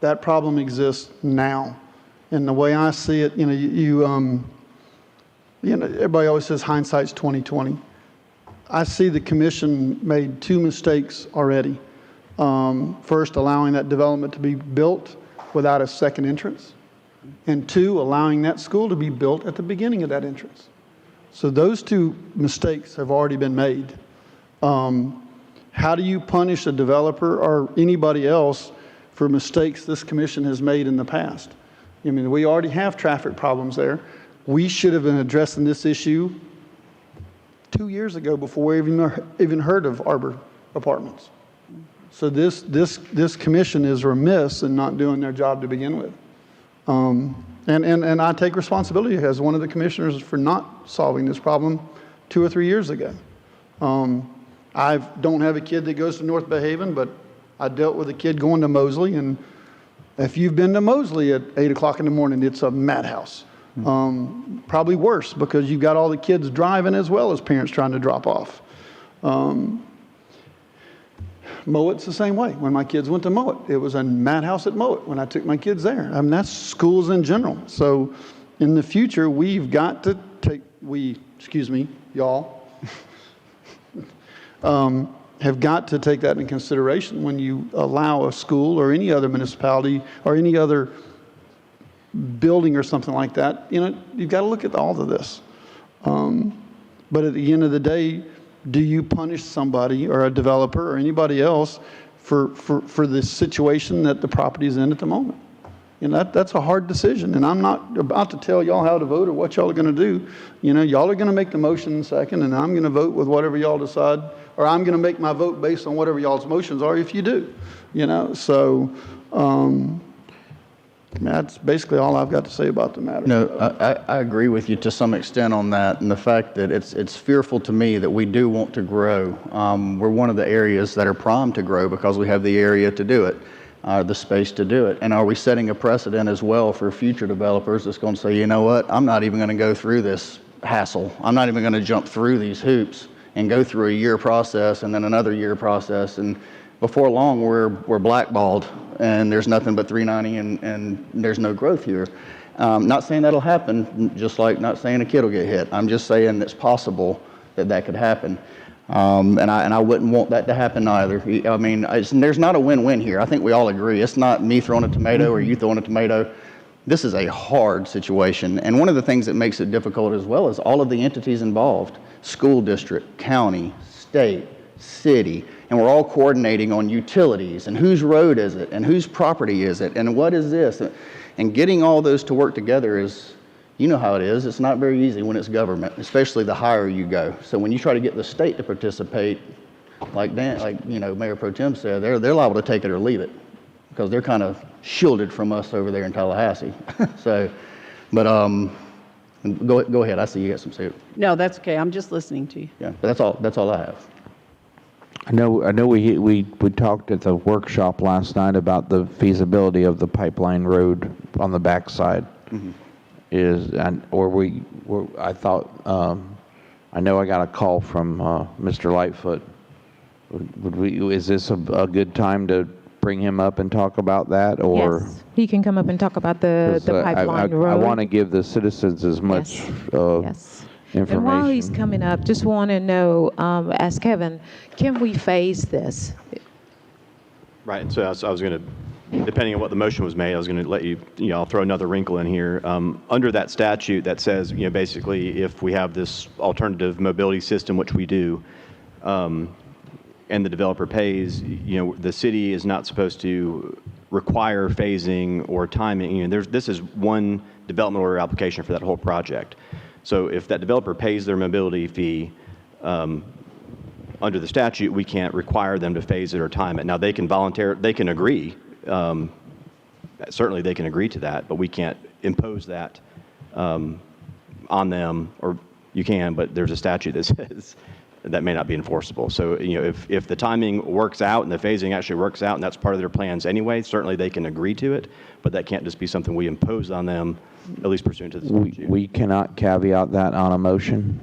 That problem exists now. And the way I see it, everybody always says hindsight's 20/20. I see the commission made two mistakes already. First, allowing that development to be built without a second entrance. And two, allowing that school to be built at the beginning of that entrance. So those two mistakes have already been made. How do you punish a developer or anybody else for mistakes this commission has made in the past? I mean, we already have traffic problems there. We should have been addressing this issue 2 years ago before we even heard of Arbor Apartments. So this commission is remiss in not doing their job to begin with. And I take responsibility as one of the commissioners for not solving this problem 2 or 3 years ago. I don't have a kid that goes to North Bay Haven, but I dealt with a kid going to Mosley, and if you've been to Mosley at 8 o'clock in the morning, it's a madhouse. Probably worse because you've got all the kids driving as well as parents trying to drop off. Mowat's the same way. When my kids went to Mowat, it was a madhouse at Mowat when I took my kids there. I mean, that's schools in general. So in the future, we've got to take, y'all, have got to take that into consideration when you allow a school or any other municipality or any other building or something like that. You've got to look at all of this. But at the end of the day, do you punish somebody or a developer or anybody else for the situation that the property is in at the moment? That's a hard decision, and I'm not about to tell y'all how to vote or what y'all are going to do. Y'all are going to make the motion in a second, and I'm going to vote with whatever y'all decide, or I'm going to make my vote based on whatever y'all's motions are if you do. So that's basically all I've got to say about the matter. No, I agree with you to some extent on that, and the fact that it's fearful to me that we do want to grow. We're one of the areas that are primed to grow because we have the area to do it, the space to do it. And are we setting a precedent as well for future developers that's going to say, you know what, I'm not even going to go through this hassle. I'm not even going to jump through these hoops and go through a year process and then another year process. And before long, we're blackballed, and there's nothing but 390, and there's no growth here. Not saying that'll happen, just like not saying a kid will get hit. I'm just saying it's possible that could happen. And I wouldn't want that to happen either. I mean, there's not a win-win here. I think we all agree. It's not me throwing a tomato or you throwing a tomato. This is a hard situation. And one of the things that makes it difficult as well is all of the entities involved: school district, county, state, city. And we're all coordinating on utilities and whose road is it and whose property is it and what is this. And getting all those to work together is, you know how it is. It's not very easy when it's government, especially the higher you go. So when you try to get the state to participate, like Mayor Pro Tem said, they're liable to take it or leave it because they're kind of shielded from us over there in Tallahassee. But go ahead. I see you got some say. No, that's okay. I'm just listening to you. Yeah, but that's all I have. I know we talked at the workshop last night about the feasibility of the pipeline road on the backside. Mm-hmm. I thought, I know I got a call from Mr. Lightfoot. Is this a good time to bring him up and talk about that? Or yes, he can come up and talk about the pipeline road. I want to give the citizens as much yes. information. And while he's coming up, just want to know, ask Kevin, can we phase this? Right. So I was going to, depending on what the motion was made, I was going to let I'll throw another wrinkle in here. Under that statute that says, basically if we have this alternative mobility system, which we do, and the developer pays, the city is not supposed to require phasing or timing. This is one development order application for that whole project. So if that developer pays their mobility fee under the statute, we can't require them to phase it or time it. Now they can agree. Certainly they can agree to that, but we can't impose that on them or you can, but there's a statute that says that may not be enforceable. So, if the timing works out and the phasing actually works out and that's part of their plans anyway, certainly they can agree to it, but that can't just be something we impose on them, at least pursuant to the statute. We cannot caveat that on a motion.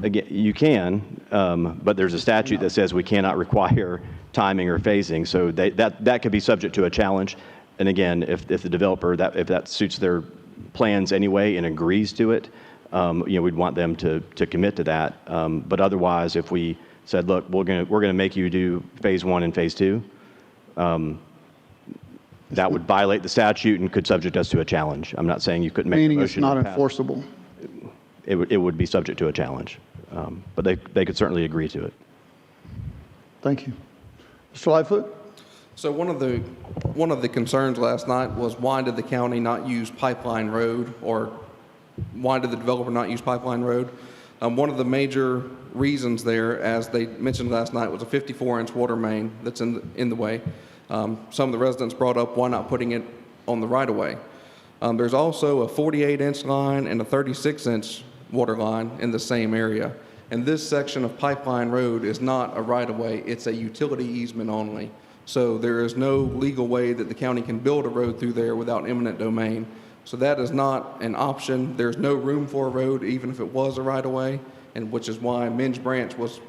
Again, you can, but there's a statute that says we cannot require timing or phasing, so that could be subject to a challenge. And again, if the developer, if that suits their plans anyway and agrees to it, we'd want them to commit to that. But otherwise, if we said, look, we're gonna make you do phase 1 and phase 2, that would violate the statute and could subject us to a challenge. I'm not saying you couldn't make a Meaning motion. it's not to pass. enforceable. It would be subject to a challenge, but they could certainly agree to it. Thank you. Mr. Lightfoot? So one of the concerns last night was, why did the county not use Pipeline Road, or why did the developer not use Pipeline Road? One of the major reasons there, as they mentioned last night, was a 54-inch water main that's in the way. Some of the residents brought up, why not putting it on the right-of-way? There's also a 48-inch line and a 36-inch water line in the same area. And this section of Pipeline Road is not a right-of-way, it's a utility easement only. So there is no legal way that the county can build a road through there without eminent domain. So that is not an option. There's no room for a road, even if it was a right-of-way, and which is why Minge Branch was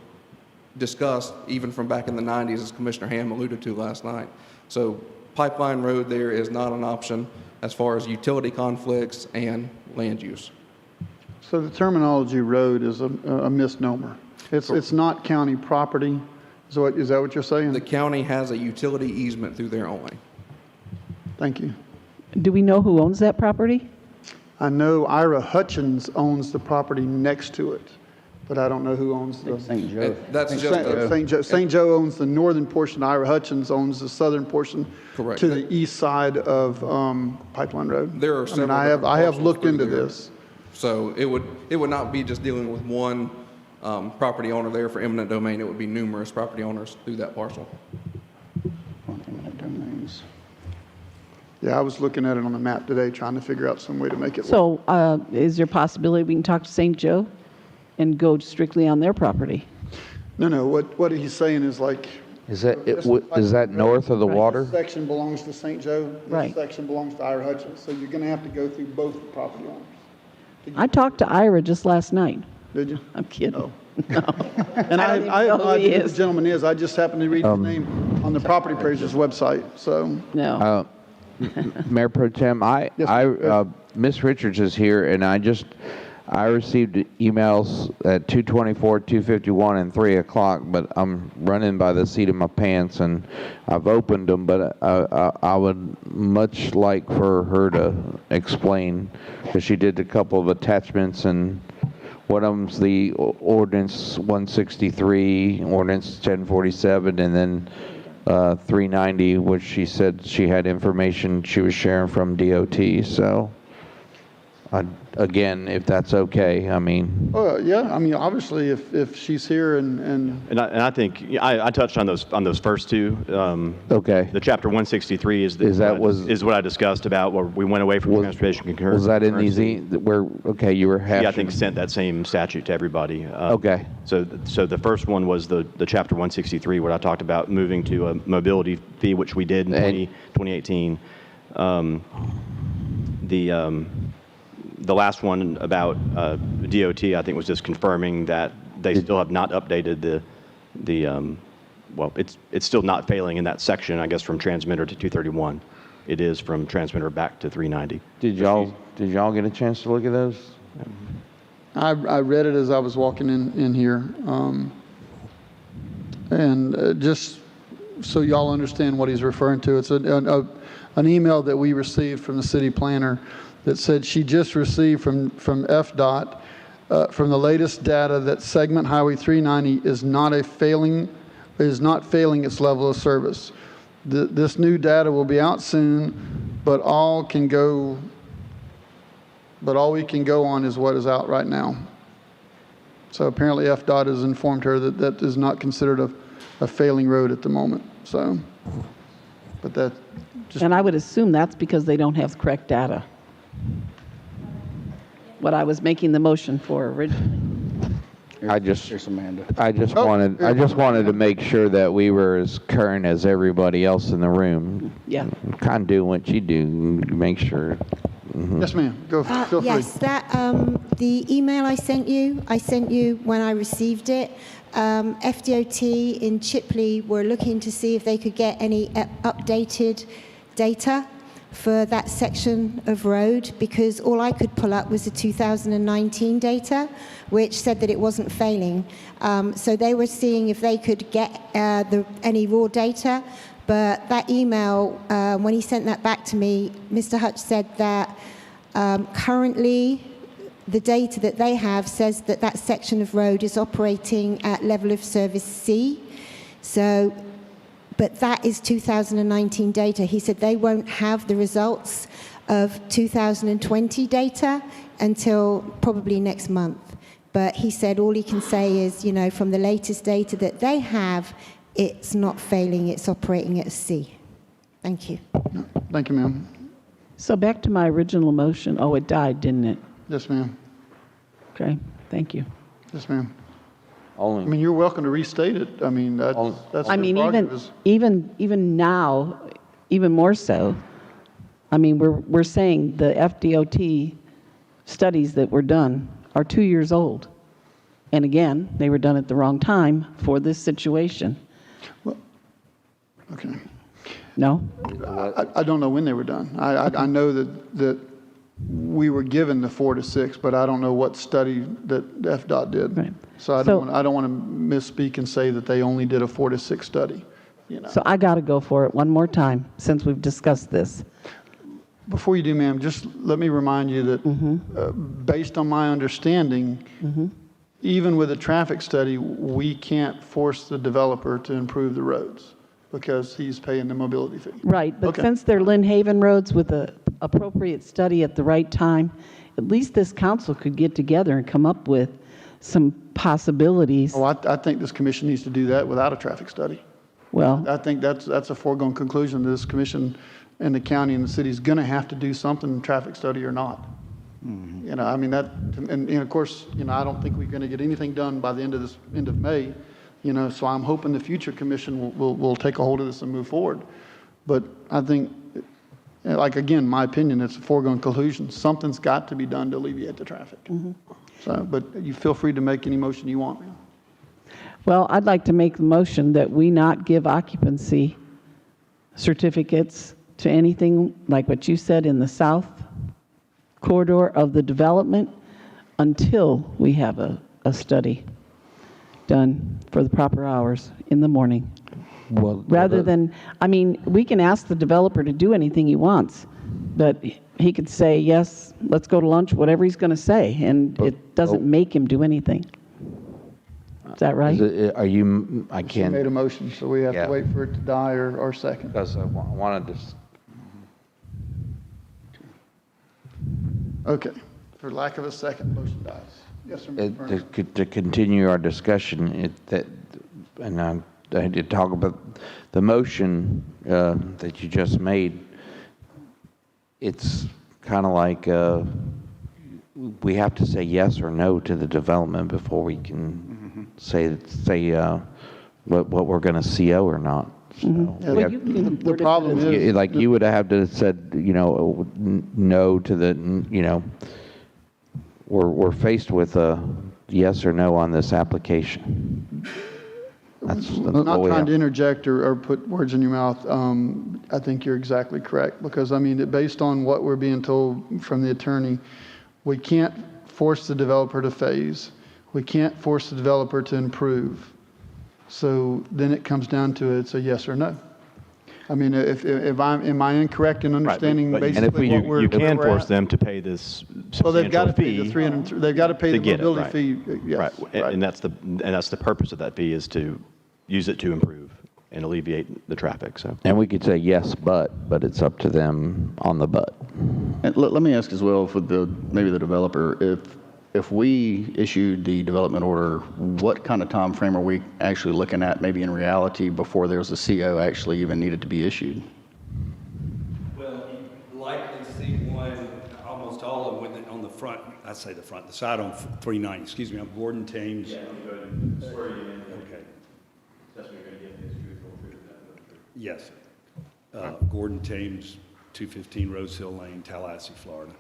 discussed even from back in the 90s, as Commissioner Ham alluded to last night. So Pipeline Road there is not an option as far as utility conflicts and land use. So the terminology road is a misnomer. It's not county property. Is that what you're saying? The county has a utility easement through there only. Thank you. Do we know who owns that property? I know Ira Hutchins owns the property next to it, but I don't know who owns the... St. Joe. That's just a, St. Joe. St. Joe owns the northern portion. Ira Hutchins owns the southern portion. Correct. To the east side of Pipeline Road. There are several I different have parcels looked through into there. this. So it would not be just dealing with one property owner there for eminent domain. It would be numerous property owners through that parcel. On eminent domains. Yeah, I was looking at it on the map today, trying to figure out some way to make it work. So is there a possibility we can talk to St. Joe and go strictly on their property? No, what he's saying is like... Is that north of the water? This section belongs to St. Joe. Right. This section belongs to Ira Hutchins. So you're going to have to go through both the property owners. I talked to Ira just last night. Did you? I'm kidding. Oh. No. And I I don't even have know no who he idea who is. the gentleman is. I just happened to read his name on the property appraiser's website, so. No. Mayor Pro Tem, Yes, Ms. Richards is here, and I received emails at 2:24, 2:51, and 3 o'clock, but I'm running by the seat of my pants, and I've opened them, but I would much like for her to explain, because she did a couple of attachments, and one of them's the ordinance 163, ordinance 1047, and then 390, which she said she had information she was sharing from DOT, so again, if that's okay, I mean. Yeah, I mean, obviously, if she's here and I think I touched on those first two. Okay. The chapter 163 is what I discussed about, where we went away from transportation concurrence. Was that in these, okay, you were hashing? Yeah, I think sent that same statute to everybody. Okay. So the first one was the chapter 163, what I talked about moving to a mobility fee, which we did in 2018. The last one about DOT, I think, was just confirming that they still have not updated well, it's still not failing in that section, I guess, from transmitter to 231. It is from transmitter back to 390. Did y'all get a chance to look at those? I read it as I was walking in here. And just so y'all understand what he's referring to, it's an email that we received from the city planner that said she just received from FDOT from the latest data that segment Highway 390 is not failing its level of service. This new data will be out soon, but all we can go on is what is out right now. So apparently FDOT has informed her that that is not considered a failing road at the moment. So, but that just... And I would assume that's because they don't have correct data. what I was making the motion for originally. Here's Amanda. I just wanted to make sure that we were as current as everybody else in the room. Yeah. Kind of doing what you do, make sure. Yes, ma'am. Go, feel free. Yes, the email I sent you when I received it. FDOT in Chipley were looking to see if they could get any updated data for that section of road, because all I could pull up was the 2019 data, which said that it wasn't failing. So they were seeing if they could get any raw data, but that email, when he sent that back to me, Mr. Hutch said that currently the data that they have says that that section of road is operating at level of service C. So, but that is 2019 data. He said they won't have the results of 2020 data until probably next month. But he said all he can say is, from the latest data that they have, it's not failing, it's operating at a C. Thank you. Thank you, ma'am. So back to my original motion. Oh, it died, didn't it? Yes, ma'am. Okay, thank you. Yes, ma'am. Only. I mean, you're welcome to restate it. I mean, that's I your mean, prerogative. even now, even more so. I mean, we're saying the FDOT studies that were done are 2 years old, and again, they were done at the wrong time for this situation. Well, okay. No. I don't know when they were done. I know that we were given the 4 to 6, but I don't know what study that FDOT did. Right. So I don't want to misspeak and say that they only did a 4 to 6 study. So I got to go for it one more time since we've discussed this. Before you do, ma'am, just let me remind you that based on my understanding, even with a traffic study, we can't force the developer to improve the roads because he's paying the mobility fee. Right, but Okay. since they're Lynn Haven roads with the appropriate study at the right time, at least this council could get together and come up with some possibilities. Oh, I think this commission needs to do that without a traffic study. Well, I think that's a foregone conclusion. This commission and the county and the city is going to have to do something, traffic study or not. I mean, and of course, I don't think we're going to get anything done by the end of May. So I'm hoping the future commission will take a hold of this and move forward. But I think, again, my opinion, it's a foregone conclusion. Something's got to be done to alleviate the traffic. So, but you feel free to make any motion you want, ma'am. well, I'd like to make the motion that we not give occupancy certificates to anything like what you said in the south corridor of the development until we have a study done for the proper hours in the morning. Well, Rather than, I mean, we can ask the developer to do anything he wants, but he could say, yes, let's go to lunch, whatever he's going to say, and it doesn't make him do anything. Is that right? I She can't, made a motion, so we have Yeah. to wait for it to die or second. because I wanted to, Okay. For lack of a second, motion dies. Yes, sir. Mr. Burnham. to continue our discussion, and I had to talk about the motion that you just made. It's kind of like we have to say yes or no to the development before we can say what we're going to CO or not. So Yeah, we have- The problem is. like you would have to said, no to the, we're faced with a yes or no on this application. That's I'm not all we trying have. to interject or put words in your mouth. I think you're exactly correct, because, I mean, based on what we're being told from the attorney, we can't force the developer to phase. We can't force the developer to improve. So then it comes down to it's a yes or no. I mean, am I incorrect in understanding Right, but basically what we're you can we're force at? them to pay this Well, they've got substantial to pay the fee. 300, they've got to pay to the get it, mobility right. fee, yes. Right, and that's the purpose of that fee, is to use it to improve and alleviate the traffic, so. And we could say yes, but it's up to them on the but. And let me ask as well, for maybe the developer, if we issued the development order, what kind of time frame are we actually looking at, maybe in reality, before there's a CO actually even needed to be issued? Well, you'd likely see one almost all of them on the front, I say the front, the side on 390, excuse me, I'm Gordon Tems. Yeah, I'm going to swear you in. Okay, That's what you're going to get this truth or truth. yes, sir. Gordon Tems, 215 Rose Hill Lane, Tallahassee, Florida.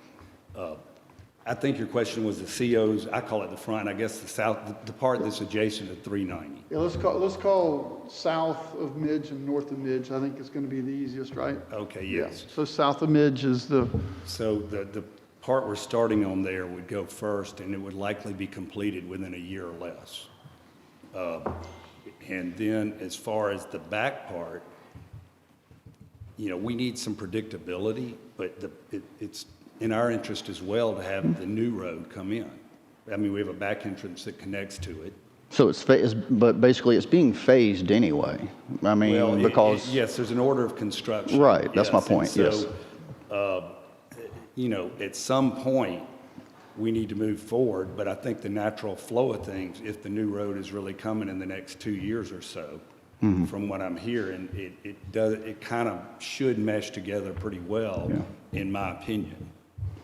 I think your question was the COs, I call it the front, I guess the south, the part that's adjacent to 390. Yeah, let's call south of Midge and north of Midge. I think it's going to be the easiest, right? Okay, Yeah. yes. So south of Midge is the, So the part we're starting on there would go first, and it would likely be completed within a year or less. And then as far as the back part, you know, we need some predictability, but it's in our interest as well to have the new road come in. I mean, we have a back entrance that connects to it. So but basically it's being phased anyway. I mean, Well, because. yes, there's an order of construction. Right, that's my Yes, point, and yes. so, you know, at some point, we need to move forward, but I think the natural flow of things, if the new road is really coming in the next 2 years or so, Mm-hmm. from what I'm hearing, it kind of should mesh together pretty well, in my opinion.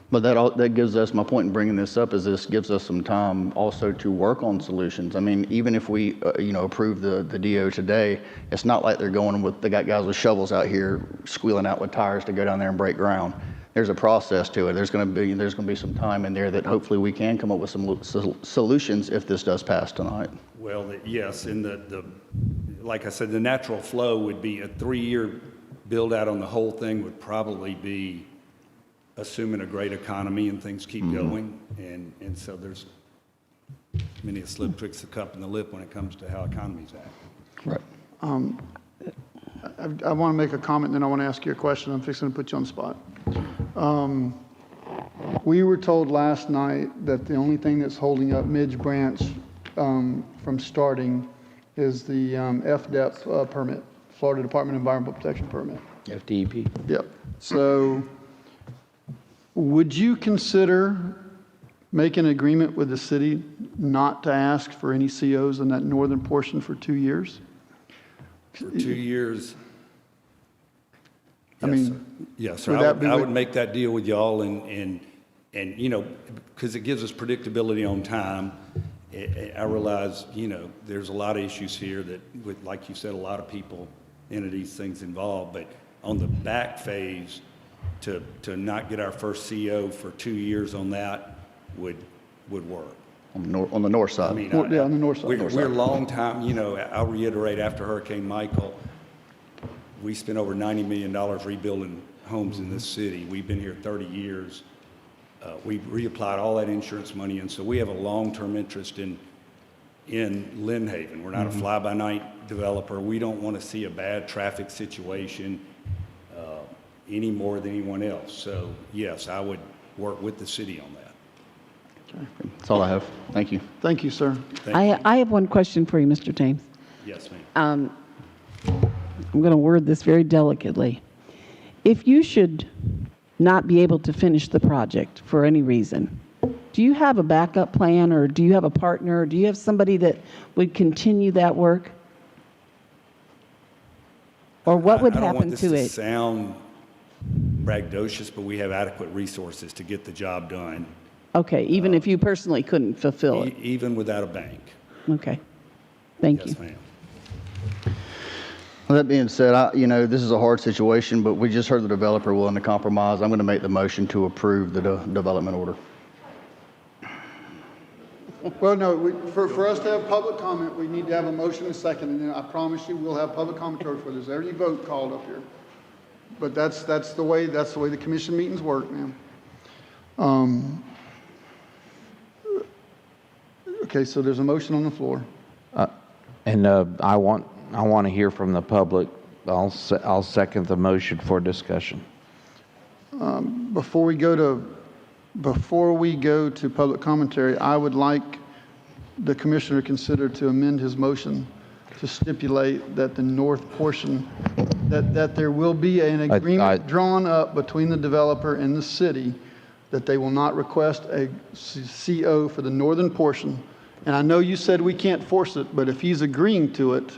But that gives us, my point in bringing this up is this gives us some time also to work on solutions. I mean, even if we, approve the DO today, it's not like they got guys with shovels out here squealing out with tires to go down there and break ground. There's a process to it. There's going to be some time in there that hopefully we can come up with some solutions if this does pass tonight. Well, yes, and like I said, the natural flow would be a 3-year build out on the whole thing would probably be assuming a great economy and things keep going. And so there's many a slip twixt the cup and the lip when it comes to how economies act. Right. I want to make a comment, and then I want to ask you a question. I'm fixing to put you on the spot. We were told last night that the only thing that's holding up Midge Branch from starting is the FDEP permit, Florida Department of Environmental Protection permit. FDEP. Yep. So would you consider making an agreement with the city not to ask for any COs in that northern portion for 2 years? For 2 years. I Yes, mean, sir. Yes, sir. would that be I what- would make that deal with y'all and you know, because it gives us predictability on time. I realize, you know, there's a lot of issues here that, with, like you said, a lot of people, entities, things involved, but on the back phase, to not get our first CO for 2 years on that would work. On the north side. I mean, Yeah, on the north side. We're a long time, you know, I'll reiterate, after Hurricane Michael, we spent over $90 million rebuilding homes in this city. We've been here 30 years. We've reapplied all that insurance money, and so we have a long-term interest in Lynn Haven. We're not a fly-by-night developer. We don't want to see a bad traffic situation any more than anyone else. So, yes, I would work with the city on that. That's all I have. Thank you. Thank you, sir. I have one question for you, Mr. Tems. Yes, ma'am. I'm going to word this very delicately. If you should not be able to finish the project for any reason, do you have a backup plan, or do you have a partner, or do you have somebody that would continue that work? Or what would I don't happen want this to to it? sound braggadocious, but we have adequate resources to get the job done, Okay, even if you personally couldn't fulfill it? even without a bank. Okay. Thank you. Yes, ma'am. Well, that being said, this is a hard situation, but we just heard the developer willing to compromise. I'm going to make the motion to approve the development order. Well, no, for us to have public comment, we need to have a motion and a second, and then I promise you, we'll have public commentary for this. Every vote called up here. But that's the way the commission meetings work, ma'am. Okay, so there's a motion on the floor. And I want to hear from the public. I'll second the motion for discussion. Before we go to public commentary, I would like the commissioner to consider to amend his motion to stipulate that the north portion, that there will be an agreement drawn up between the developer and the city that they will not request a CO for the northern portion. And I know you said we can't force it, but if he's agreeing to it,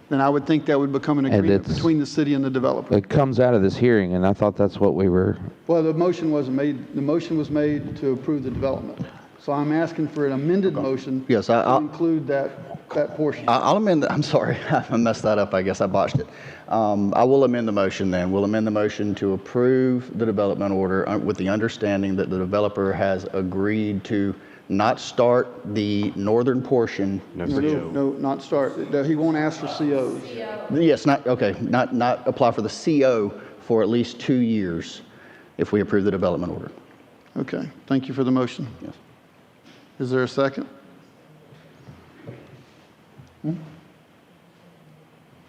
then I would think that would become an agreement it's- between the city and the developer. It comes out of this hearing, and I thought that's what we were, Well, the motion wasn't made, the motion was made to approve the development. So I'm asking for an amended motion Yes, to include that portion. I'll amend, I'm sorry, I messed that up, I guess I botched it. I will amend the motion then. We'll amend the motion to approve the development order with the understanding that the developer has agreed to not start the northern portion. No, not start. He won't ask for COs. Yes, not apply for the CO for at least 2 years if we approve the development order. Okay, thank you for the motion. Yes. Is there a second?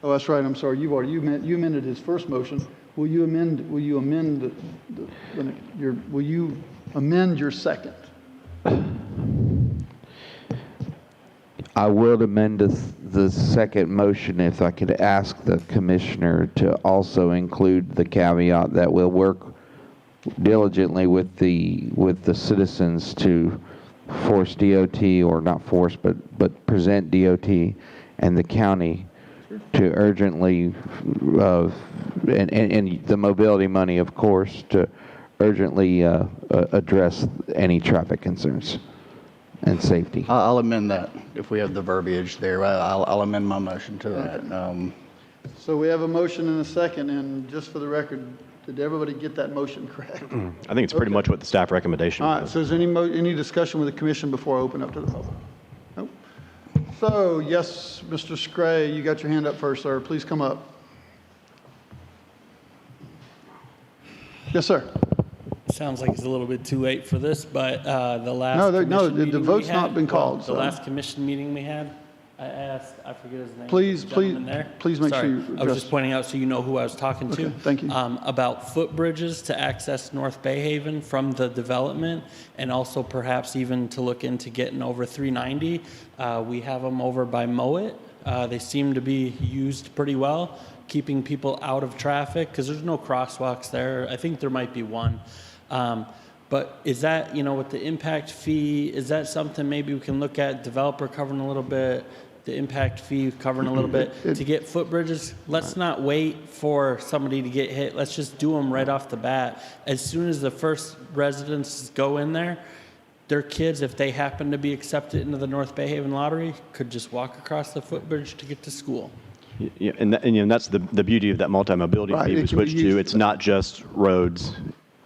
Oh, that's right, I'm sorry, you amended his first motion. Will you amend your second? I will amend the second motion if I could ask the commissioner to also include the caveat that we'll work diligently with the citizens to force DOT, or not force, but present DOT and the county to urgently, and the mobility money, of course, to urgently address any traffic concerns and safety. I'll amend that if we have the verbiage there. I'll amend my motion to that. So we have a motion and a second, and just for the record, did everybody get that motion correct? I think it's pretty much what the staff recommendation All right, was. so is there any discussion with the commission before I open up to the public? Nope. So, yes, Mr. Scray, you got your hand up first, sir. Please come up. Yes, sir. Sounds like it's a little bit too late for this, but the last No, commission the meeting vote's we not had- been called, The so- last commission meeting we had, I asked, I forget his name. Please, the gentleman please, there. please make sure Sorry, you I was address- just pointing out so you know who I was talking to. Okay, thank you. About footbridges to access North Bayhaven from the development, and also perhaps even to look into getting over 390. We have them over by Mowat. They seem to be used pretty well, keeping people out of traffic, because there's no crosswalks there. I think there might be one. But is that, with the impact fee, is that something maybe we can look at, developer covering a little bit, the impact fee covering a little bit, to get footbridges? Let's not wait for somebody to get hit. Let's just do them right off the bat. As soon as the first residents go in there, their kids, if they happen to be accepted into the North Bayhaven Lottery, could just walk across the footbridge to get to school. Yeah, and that's the beauty of that multi-mobility Right, fee it we can be switched used to. for It's that. not just roads,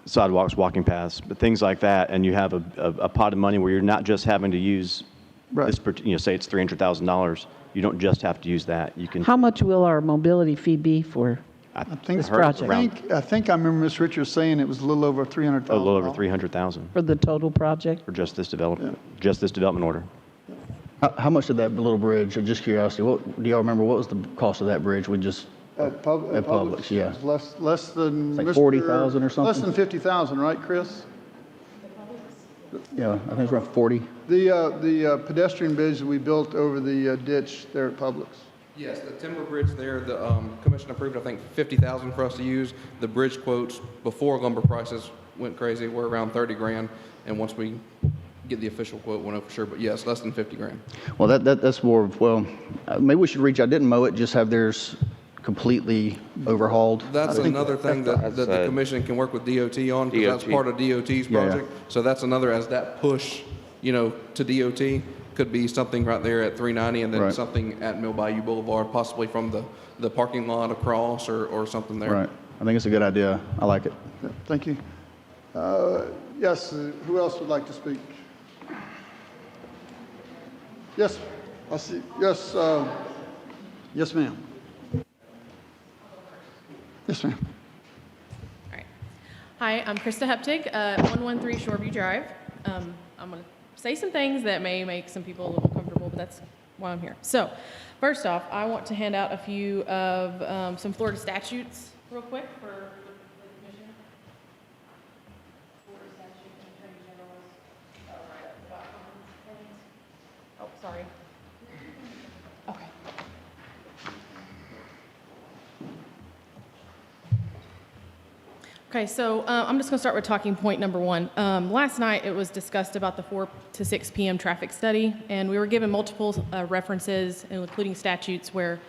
sidewalks, walking paths, but things like that. And you have a pot of money where you're not just having to use Right. this, say it's $300,000. You don't just have to use that. You can. How much will our mobility fee be for? I think This heard project. around I think I remember Ms. Richards saying it was a little over $300,000. a little over 300,000 For the total project? for just this development, just this development order. How much did that little bridge, just curiosity, do y'all remember what was the cost of that bridge? We just, At Publix, yeah. it was less than. It's like Mr. 40,000 or Less something? than 50,000, right, Chris? yeah, I think it's around 40. The pedestrian bridge that we built over the ditch there at Publix. Yes, the timber bridge there, the commission approved, I think, 50,000 for us to use. The bridge quotes before lumber prices went crazy were around 30 grand, and once we get the official quote, we'll know for sure, but yes, less than 50 grand. Well, that's more of, maybe we should reach out, didn't mow it, just have theirs completely overhauled. That's I think- another thing that the commission can work with DOT on, because that's DOT. part of DOT's Yeah, yeah. project. So that's another, as that push, to DOT, could be something right there at 390, and then Right. something at Mill Bayou Boulevard, possibly from the parking lot across, or something there. Right. I think it's a good idea. I like it. Yeah, thank you. Yes, who else would like to speak? Yes, I see, yes, yes, ma'am. Yes, ma'am. All right. Hi, I'm Krista Heptig, 113 Shoreview Drive. I'm going to say some things that may make some people a little uncomfortable, but that's why I'm here. So, first off, I want to hand out a few of some Florida statutes real quick for the commissioner. Florida statute and Attorney General's right up the bottom. Oh, sorry. Okay. Okay, so I'm just going to start with talking point number one. Last night it was discussed about the 4 to 6 p.m. traffic study, and we were given multiple references, including statutes, where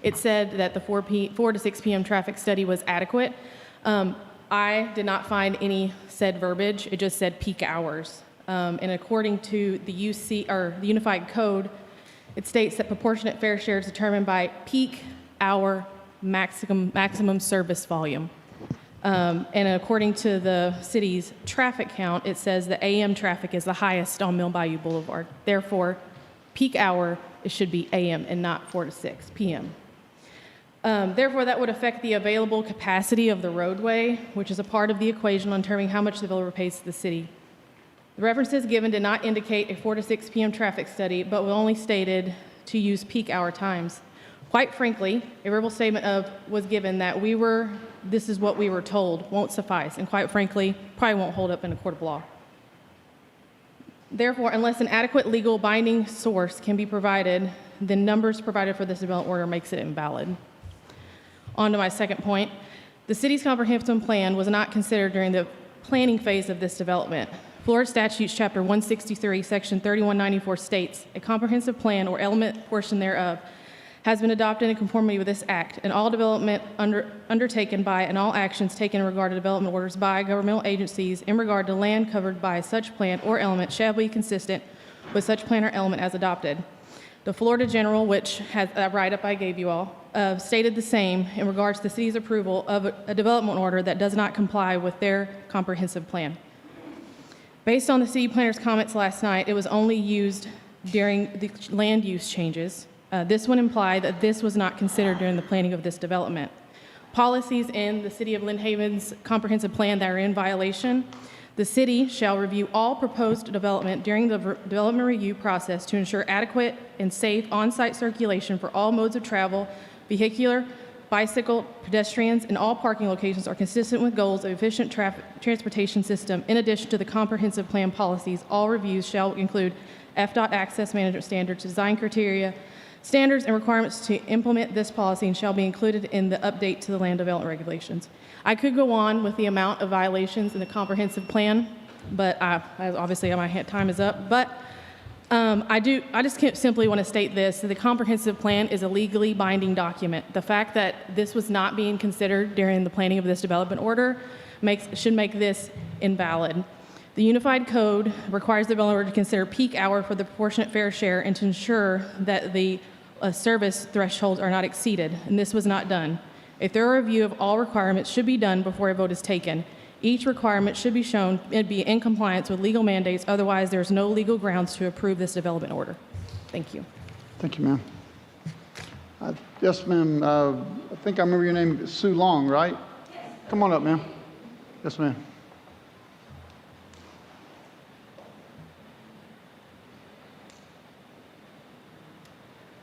it said that the 4 to 6 p.m. traffic study was adequate. I did not find any said verbiage. It just said peak hours. And according to the the Unified Code, it states that proportionate fair share is determined by peak hour maximum service volume. And according to the city's traffic count, it says the AM traffic is the highest on Mill Bayou Boulevard. Therefore, peak hour, it should be AM and not 4 to 6 p.m. Therefore, that would affect the available capacity of the roadway, which is a part of the equation on determining how much the developer pays to the city. The references given did not indicate a 4 to 6 p.m. traffic study, but were only stated to use peak hour times. Quite frankly, a verbal statement was given that this is what we were told won't suffice, and quite frankly, probably won't hold up in a court of law. Therefore, unless an adequate legal binding source can be provided, the numbers provided for this development order makes it invalid. On to my second point. The city's comprehensive plan was not considered during the planning phase of this development. Florida Statutes Chapter 163, Section 3194 states, a comprehensive plan or element portion thereof has been adopted in conformity with this act, and all development undertaken by and all actions taken in regard to development orders by governmental agencies in regard to land covered by such plan or element shall be consistent with such plan or element as adopted. The Florida General, which has a write-up I gave you all, stated the same in regards to the city's approval of a development order that does not comply with their comprehensive plan. Based on the city planner's comments last night, it was only used during the land use changes. This would imply that this was not considered during the planning of this development. Policies in the City of Lynn Haven's comprehensive plan that are in violation, the city shall review all proposed development during the development review process to ensure adequate and safe on-site circulation for all modes of travel, vehicular, bicycle, pedestrians, and all parking locations are consistent with goals of efficient transportation system. In addition to the comprehensive plan policies, all reviews shall include FDOT access management standards, design criteria, standards and requirements to implement this policy and shall be included in the update to the land development regulations. I could go on with the amount of violations in the comprehensive plan, but obviously my time is up. But I just simply want to state this: the comprehensive plan is a legally binding document. The fact that this was not being considered during the planning of this development order should make this invalid. The Unified Code requires the developer to consider peak hour for the proportionate fair share and to ensure that the service thresholds are not exceeded, and this was not done. A thorough review of all requirements should be done before a vote is taken. Each requirement should be shown to be in compliance with legal mandates, otherwise there's no legal grounds to approve this development order. Thank you. Thank you, ma'am. Yes, ma'am. I think I remember your name, Sue Long, right? Yes. Come on up, ma'am. Yes, ma'am.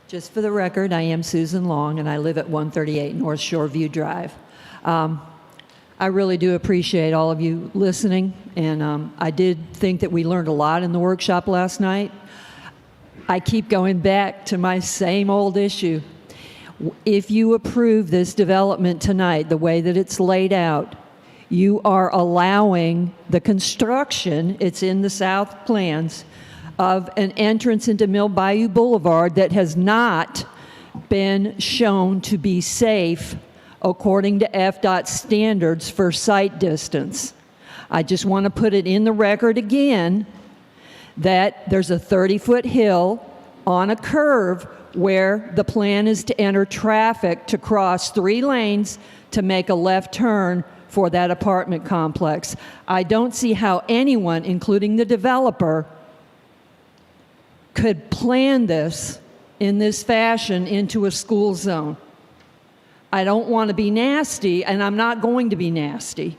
Just for the record, I am Susan Long, and I live at 138 North Shoreview Drive. I really do appreciate all of you listening, and I did think that we learned a lot in the workshop last night. I keep going back to my same old issue. If you approve this development tonight, the way that it's laid out, you are allowing the construction, it's in the South plans, of an entrance into Mill Bayou Boulevard that has not been shown to be safe according to FDOT standards for sight distance. I just want to put it in the record again that there's a 30-foot hill on a curve where the plan is to enter traffic to cross 3 lanes to make a left turn for that apartment complex. I don't see how anyone, including the developer, could plan this in this fashion into a school zone. I don't want to be nasty, and I'm not going to be nasty,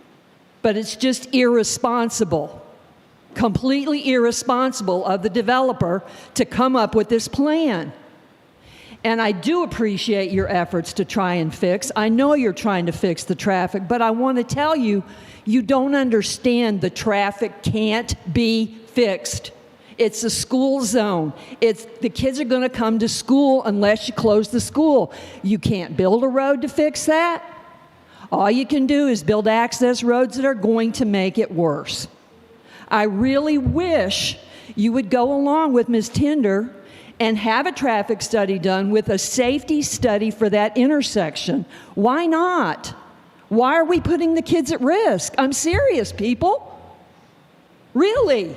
but it's just irresponsible, completely irresponsible of the developer to come up with this plan. And I do appreciate your efforts to try and fix. I know you're trying to fix the traffic, but I want to tell you, you don't understand the traffic can't be fixed. It's a school zone. The kids are going to come to school unless you close the school. You can't build a road to fix that. All you can do is build access roads that are going to make it worse. I really wish you would go along with Ms. Tinder and have a traffic study done with a safety study for that intersection. Why not? Why are we putting the kids at risk? I'm serious, people. Really?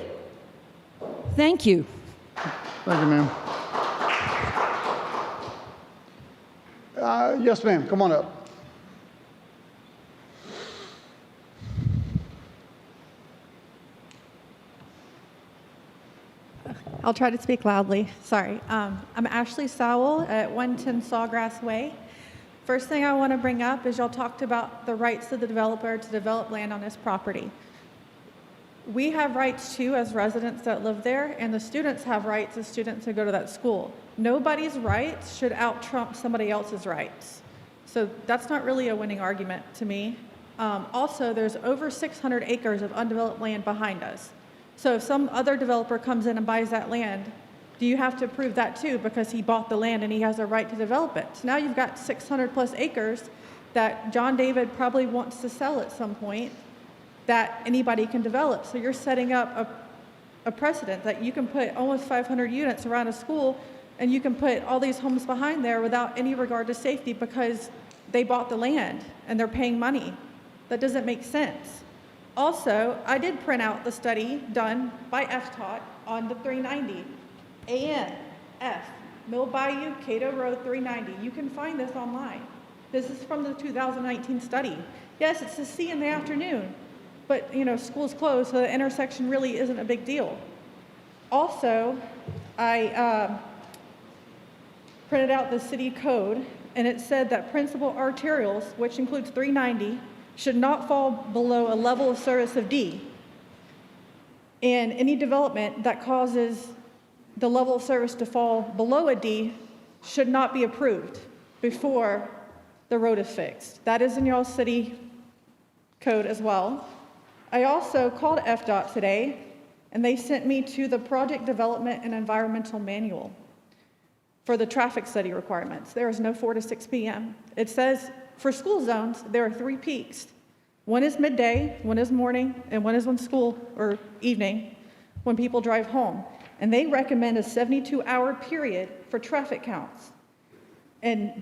Thank you. Thank you, ma'am. Yes, ma'am, come on up. I'll try to speak loudly. Sorry. I'm Ashley Sowell at 110 Sawgrass Way. First thing I want to bring up is y'all talked about the rights of the developer to develop land on his property. We have rights too as residents that live there, and the students have rights as students who go to that school. Nobody's rights should out-trump somebody else's rights. So that's not really a winning argument to me. Also, there's over 600 acres of undeveloped land behind us. So if some other developer comes in and buys that land, do you have to approve that too because he bought the land and he has a right to develop it? So now you've got 600 plus acres that John David probably wants to sell at some point that anybody can develop. So you're setting up a precedent that you can put almost 500 units around a school and you can put all these homes behind there without any regard to safety because they bought the land and they're paying money. That doesn't make sense. Also, I did print out the study done by FTOT on the 390. AN, F, Mill Bayou, Cato Road 390. You can find this online. This is from the 2019 study. Yes, it's a C in the afternoon, but you know, school's closed, so the intersection really isn't a big deal. Also, I printed out the city code, and it said that principal arterials, which includes 390, should not fall below a level of service of D. And any development that causes the level of service to fall below a D should not be approved before the road is fixed. That is in y'all's city code as well. I also called FDOT today, and they sent me to the Project Development and Environmental Manual for the traffic study requirements. There is no 4 to 6 p.m. It says for school zones, there are 3 peaks. One is midday, one is morning, and one is when school or evening when people drive home. And they recommend a 72-hour period for traffic counts. And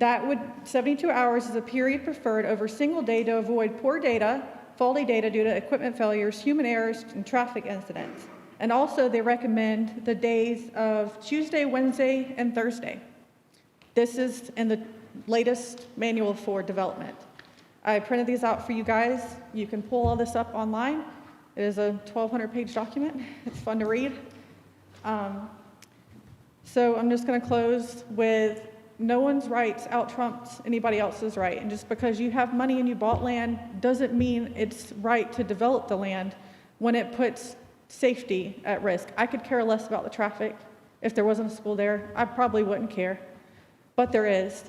72 hours is a period preferred over single day to avoid poor data, faulty data due to equipment failures, human errors, and traffic incidents. And also they recommend the days of Tuesday, Wednesday, and Thursday. This is in the latest manual for development. I printed these out for you guys. You can pull all this up online. It is a 1,200-page document. It's fun to read. So I'm just going to close with no one's rights out-trumps anybody else's right. And just because you have money and you bought land doesn't mean it's right to develop the land when it puts safety at risk. I could care less about the traffic. If there wasn't a school there, I probably wouldn't care. But there is.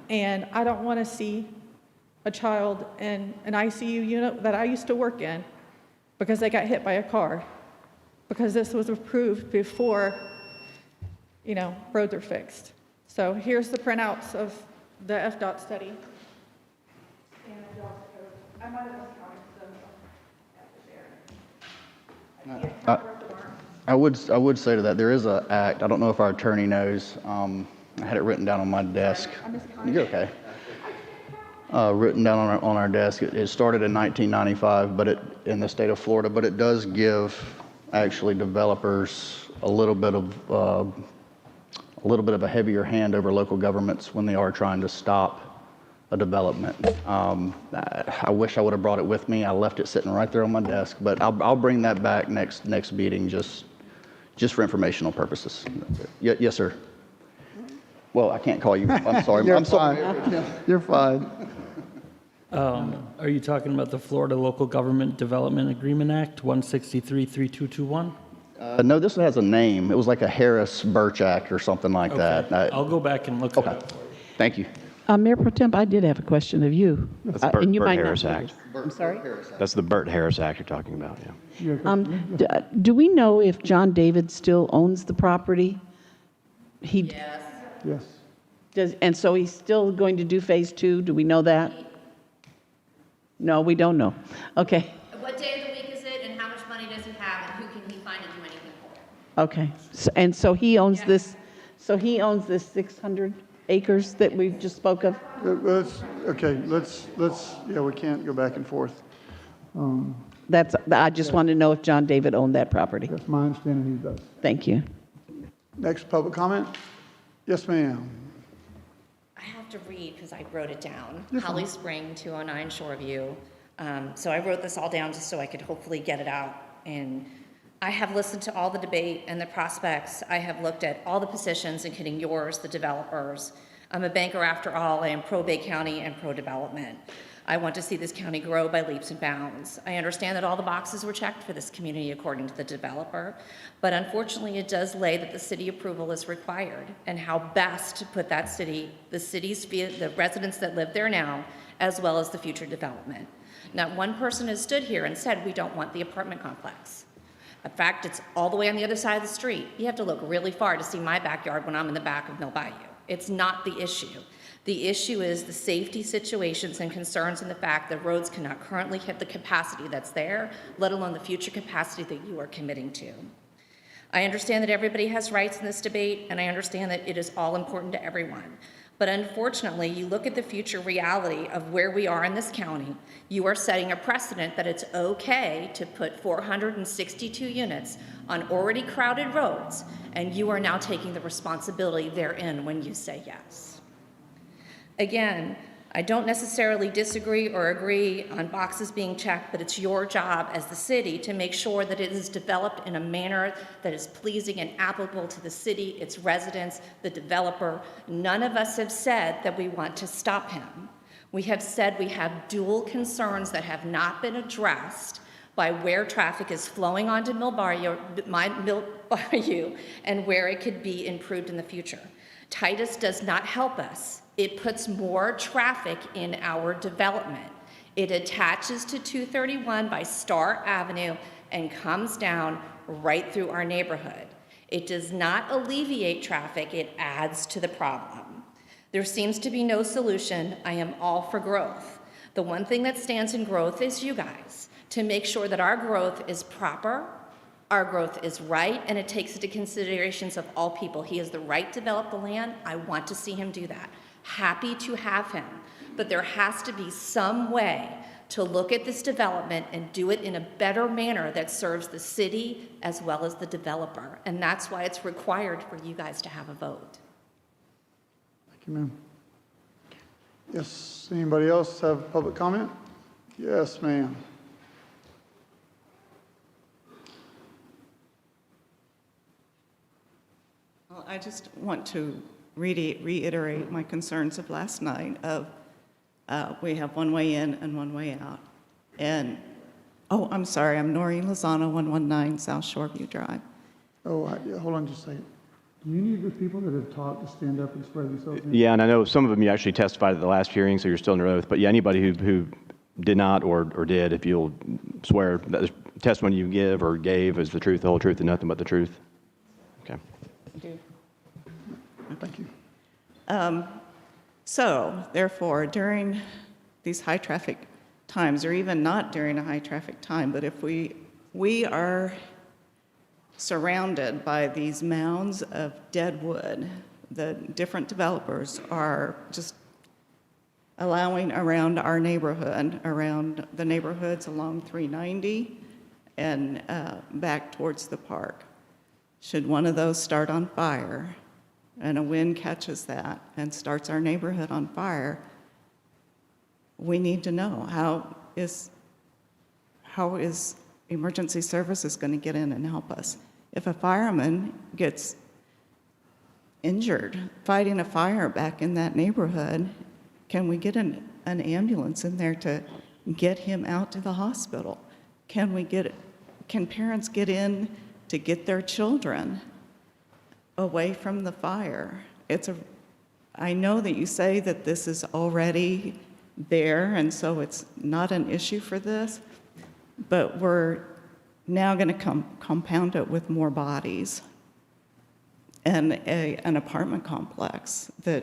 And I don't want to see a child in an ICU unit that I used to work in because they got hit by a car, because this was approved before, you know, roads are fixed. So here's the printouts of the FDOT study. I might have I would say to that, there is an act, I don't know if our attorney knows, I had it written down on my desk. You're okay. Written down on our desk. It started in 1995, but in the state of Florida, but it does give actually developers a little bit of a heavier hand over local governments when they are trying to stop a development. I wish I would have brought it with me. I left it sitting right there on my desk, but I'll bring that back next meeting just for informational purposes. Yes, sir. Well, I can't call you. I'm sorry. You're I'm sorry. fine. You're fine. Are you talking about the Florida Local Government Development Agreement Act, 163-3221? No, this has a name. It was like a Harris-Birch Act or something like that. I'll go back and look at it. Thank you. Mayor Pro Temp, I did have a question of you. That's the And you Burt might not Harris know Act. this. I'm sorry? That's the Burt Harris Act you're talking about, yeah. Do we know if John David still owns the property? Yes. And so he's still going to do phase 2? Do we know that? No, we don't know. Okay. What day of the week is it, and how much money does he have, and who can he find to do anything for? Okay. And so he owns this. So he owns this 600 acres that we just spoke of? Yeah, we can't go back and forth. I just wanted to know if John David owned that property. That's my understanding he does. Thank you. Next public comment? Yes, ma'am. I have to read because I wrote it down. You're fine. Holly Spring, 209 Shoreview. So I wrote this all down just so I could hopefully get it out. And I have listened to all the debate and the prospects. I have looked at all the positions, including yours, the developers. I'm a banker after all. I am pro-Bay County and pro-development. I want to see this county grow by leaps and bounds. I understand that all the boxes were checked for this community according to the developer, but unfortunately it does lay that the city approval is required and how best to put that city, the residents that live there now, as well as the future development. Not one person has stood here and said we don't want the apartment complex. In fact, it's all the way on the other side of the street. You have to look really far to see my backyard when I'm in the back of Mill Bayou. It's not the issue. The issue is the safety situations and concerns and the fact that roads cannot currently hit the capacity that's there, let alone the future capacity that you are committing to. I understand that everybody has rights in this debate, and I understand that it is all important to everyone. But unfortunately, you look at the future reality of where we are in this county, you are setting a precedent that it's okay to put 462 units on already crowded roads, and you are now taking the responsibility therein when you say yes. Again, I don't necessarily disagree or agree on boxes being checked, but it's your job as the city to make sure that it is developed in a manner that is pleasing and applicable to the city, its residents, the developer. None of us have said that we want to stop him. We have said we have dual concerns that have not been addressed by where traffic is flowing onto Mill Bayou and where it could be improved in the future. Titus does not help us. It puts more traffic in our development. It attaches to 231 by Star Avenue and comes down right through our neighborhood. It does not alleviate traffic, it adds to the problem. There seems to be no solution. I am all for growth. The one thing that stands in growth is you guys, to make sure that our growth is proper, our growth is right, and it takes into considerations of all people. He has the right to develop the land. I want to see him do that. Happy to have him, but there has to be some way to look at this development and do it in a better manner that serves the city as well as the developer, and that's why it's required for you guys to have a vote. Thank you, ma'am. Yes, anybody else have public comment? Yes, ma'am. Well, I just want to reiterate my concerns of last night of we have one way in and one way out. And, oh, I'm sorry, I'm Noreen Lozano, 119 South Shoreview Drive. Oh, yeah, hold on just a second. Do you need the people that have talked to stand up and swear themselves in? Yeah, and I know some of them you actually testified at the last hearing, so you're still under oath. But yeah, anybody who did not or did, if you'll swear that the testimony you give or gave is the truth, the whole truth, and nothing but the truth. Okay. Thank you. So, therefore, during these high traffic times, or even not during a high traffic time, but if we are surrounded by these mounds of dead wood, the different developers are just allowing around our neighborhood, around the neighborhoods along 390 and back towards the park. Should one of those start on fire, and a wind catches that and starts our neighborhood on fire, we need to know how is emergency services going to get in and help us. If a fireman gets injured fighting a fire back in that neighborhood, can we get an ambulance in there to get him out to the hospital? Can parents get in to get their children away from the fire? I know that you say that this is already there, and so it's not an issue for this, but we're now going to compound it with more bodies and an apartment complex that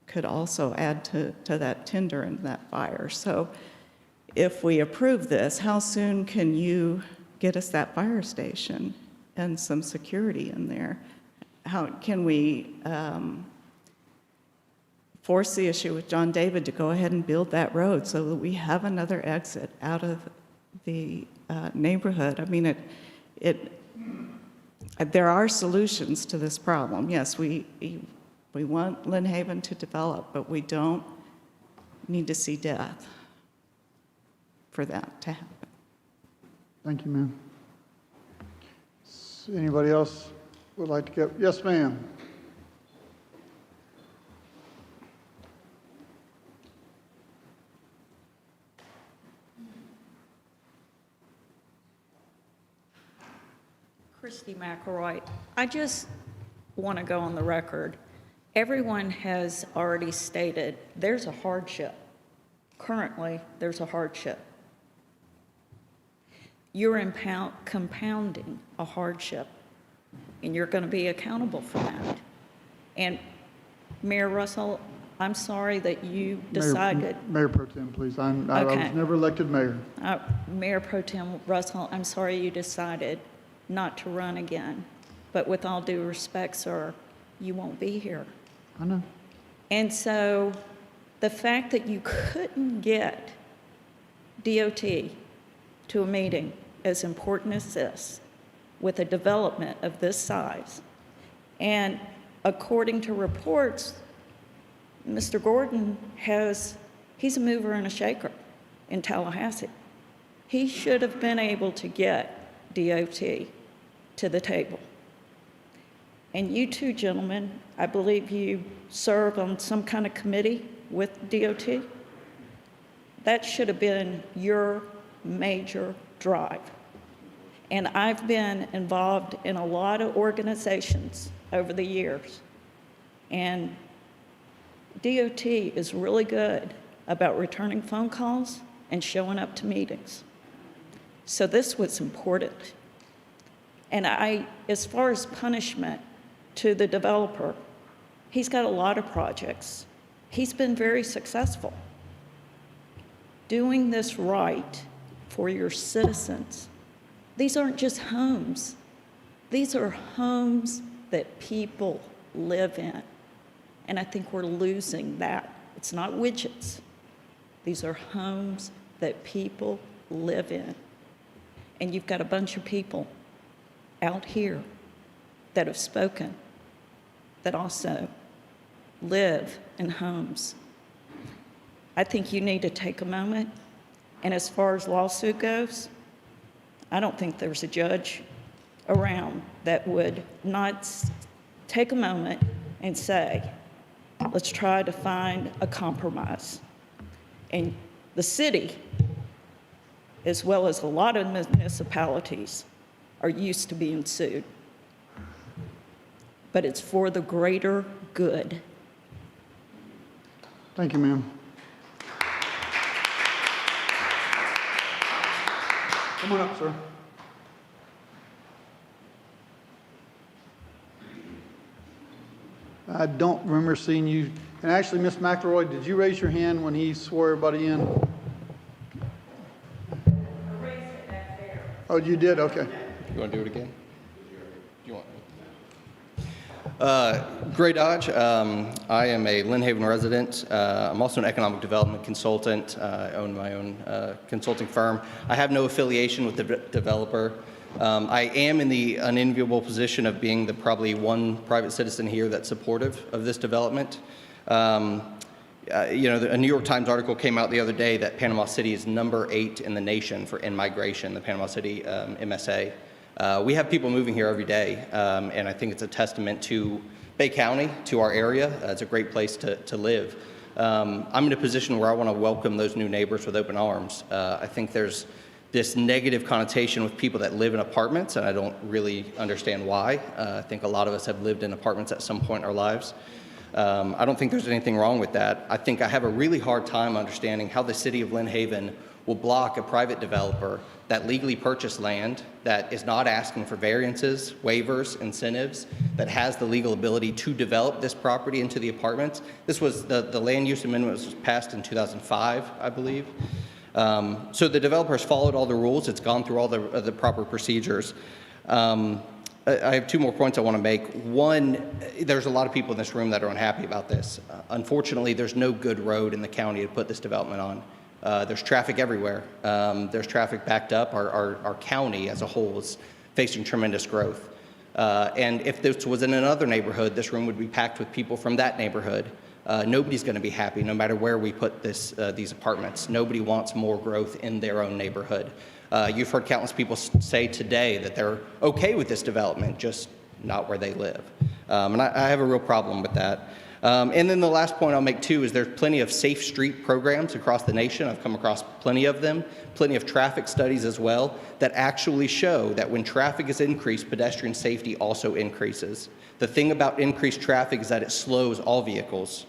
could also add to that tinder and that fire. So if we approve this, how soon can you get us that fire station and some security in there? how can we force the issue with John David to go ahead and build that road so that we have another exit out of the neighborhood? I mean, there are solutions to this problem. Yes, we want Lynn Haven to develop, but we don't need to see death for that to happen. Thank you, ma'am. Anybody else would like to get? Yes, ma'am. Christy McElroy. I just want to go on the record. Everyone has already stated there's a hardship. Currently, there's a hardship. You're compounding a hardship, and you're going to be accountable for that. And Mayor Russell, I'm sorry that you decided. Mayor Pro Tem, please. I was never elected mayor. Mayor Pro Tem Russell, I'm sorry you decided not to run again. But with all due respect, sir, you won't be here. I know. And so the fact that you couldn't get DOT to a meeting as important as this, with a development of this size, and according to reports, Mr. Gordon he's a mover and a shaker in Tallahassee. He should have been able to get DOT to the table. And you two gentlemen, I believe you serve on some kind of committee with DOT. That should have been your major drive. And I've been involved in a lot of organizations over the years. And DOT is really good about returning phone calls and showing up to meetings. So this was important. And as far as punishment to the developer, he's got a lot of projects. He's been very successful. Doing this right for your citizens. These aren't just homes. These are homes that people live in. And I think we're losing that. It's not widgets. These are homes that people live in. And you've got a bunch of people out here that have spoken that also live in homes. I think you need to take a moment. And as far as lawsuit goes, I don't think there's a judge around that would not take a moment and say, let's try to find a compromise. And the city, as well as a lot of municipalities, are used to being sued. But it's for the greater good. Thank you, ma'am. Come on up, sir. I don't remember seeing you. And actually, Ms. McElroy, did you raise your hand when he swore everybody in? I raised it back there. Oh, you did? Okay. You want to do it again? You want? Gray Dodge. I am a Lynn Haven resident. I'm also an economic development consultant. I own my own consulting firm. I have no affiliation with the developer. I am in the unenviable position of being the probably one private citizen here that's supportive of this development. You know, a New York Times article came out the other day that Panama City is number 8 in the nation for in-migration, the Panama City MSA. We have people moving here every day, and I think it's a testament to Bay County, to our area. It's a great place to live. I'm in a position where I want to welcome those new neighbors with open arms. I think there's this negative connotation with people that live in apartments, and I don't really understand why. I think a lot of us have lived in apartments at some point in our lives. I don't think there's anything wrong with that. I think I have a really hard time understanding how the city of Lynn Haven will block a private developer that legally purchased land, that is not asking for variances, waivers, incentives, that has the legal ability to develop this property into the apartments. This was, the land use amendment was passed in 2005, I believe. So the developer has followed all the rules. It's gone through all the proper procedures. I have two more points I want to make. One, there's a lot of people in this room that are unhappy about this. Unfortunately, there's no good road in the county to put this development on. There's traffic everywhere. There's traffic backed up. Our county as a whole is facing tremendous growth. And if this was in another neighborhood, this room would be packed with people from that neighborhood. Nobody's going to be happy no matter where we put these apartments. Nobody wants more growth in their own neighborhood. You've heard countless people say today that they're okay with this development, just not where they live. And I have a real problem with that. And then the last point I'll make too is there's plenty of safe street programs across the nation. I've come across plenty of them, plenty of traffic studies as well that actually show that when traffic is increased, pedestrian safety also increases. The thing about increased traffic is that it slows all vehicles.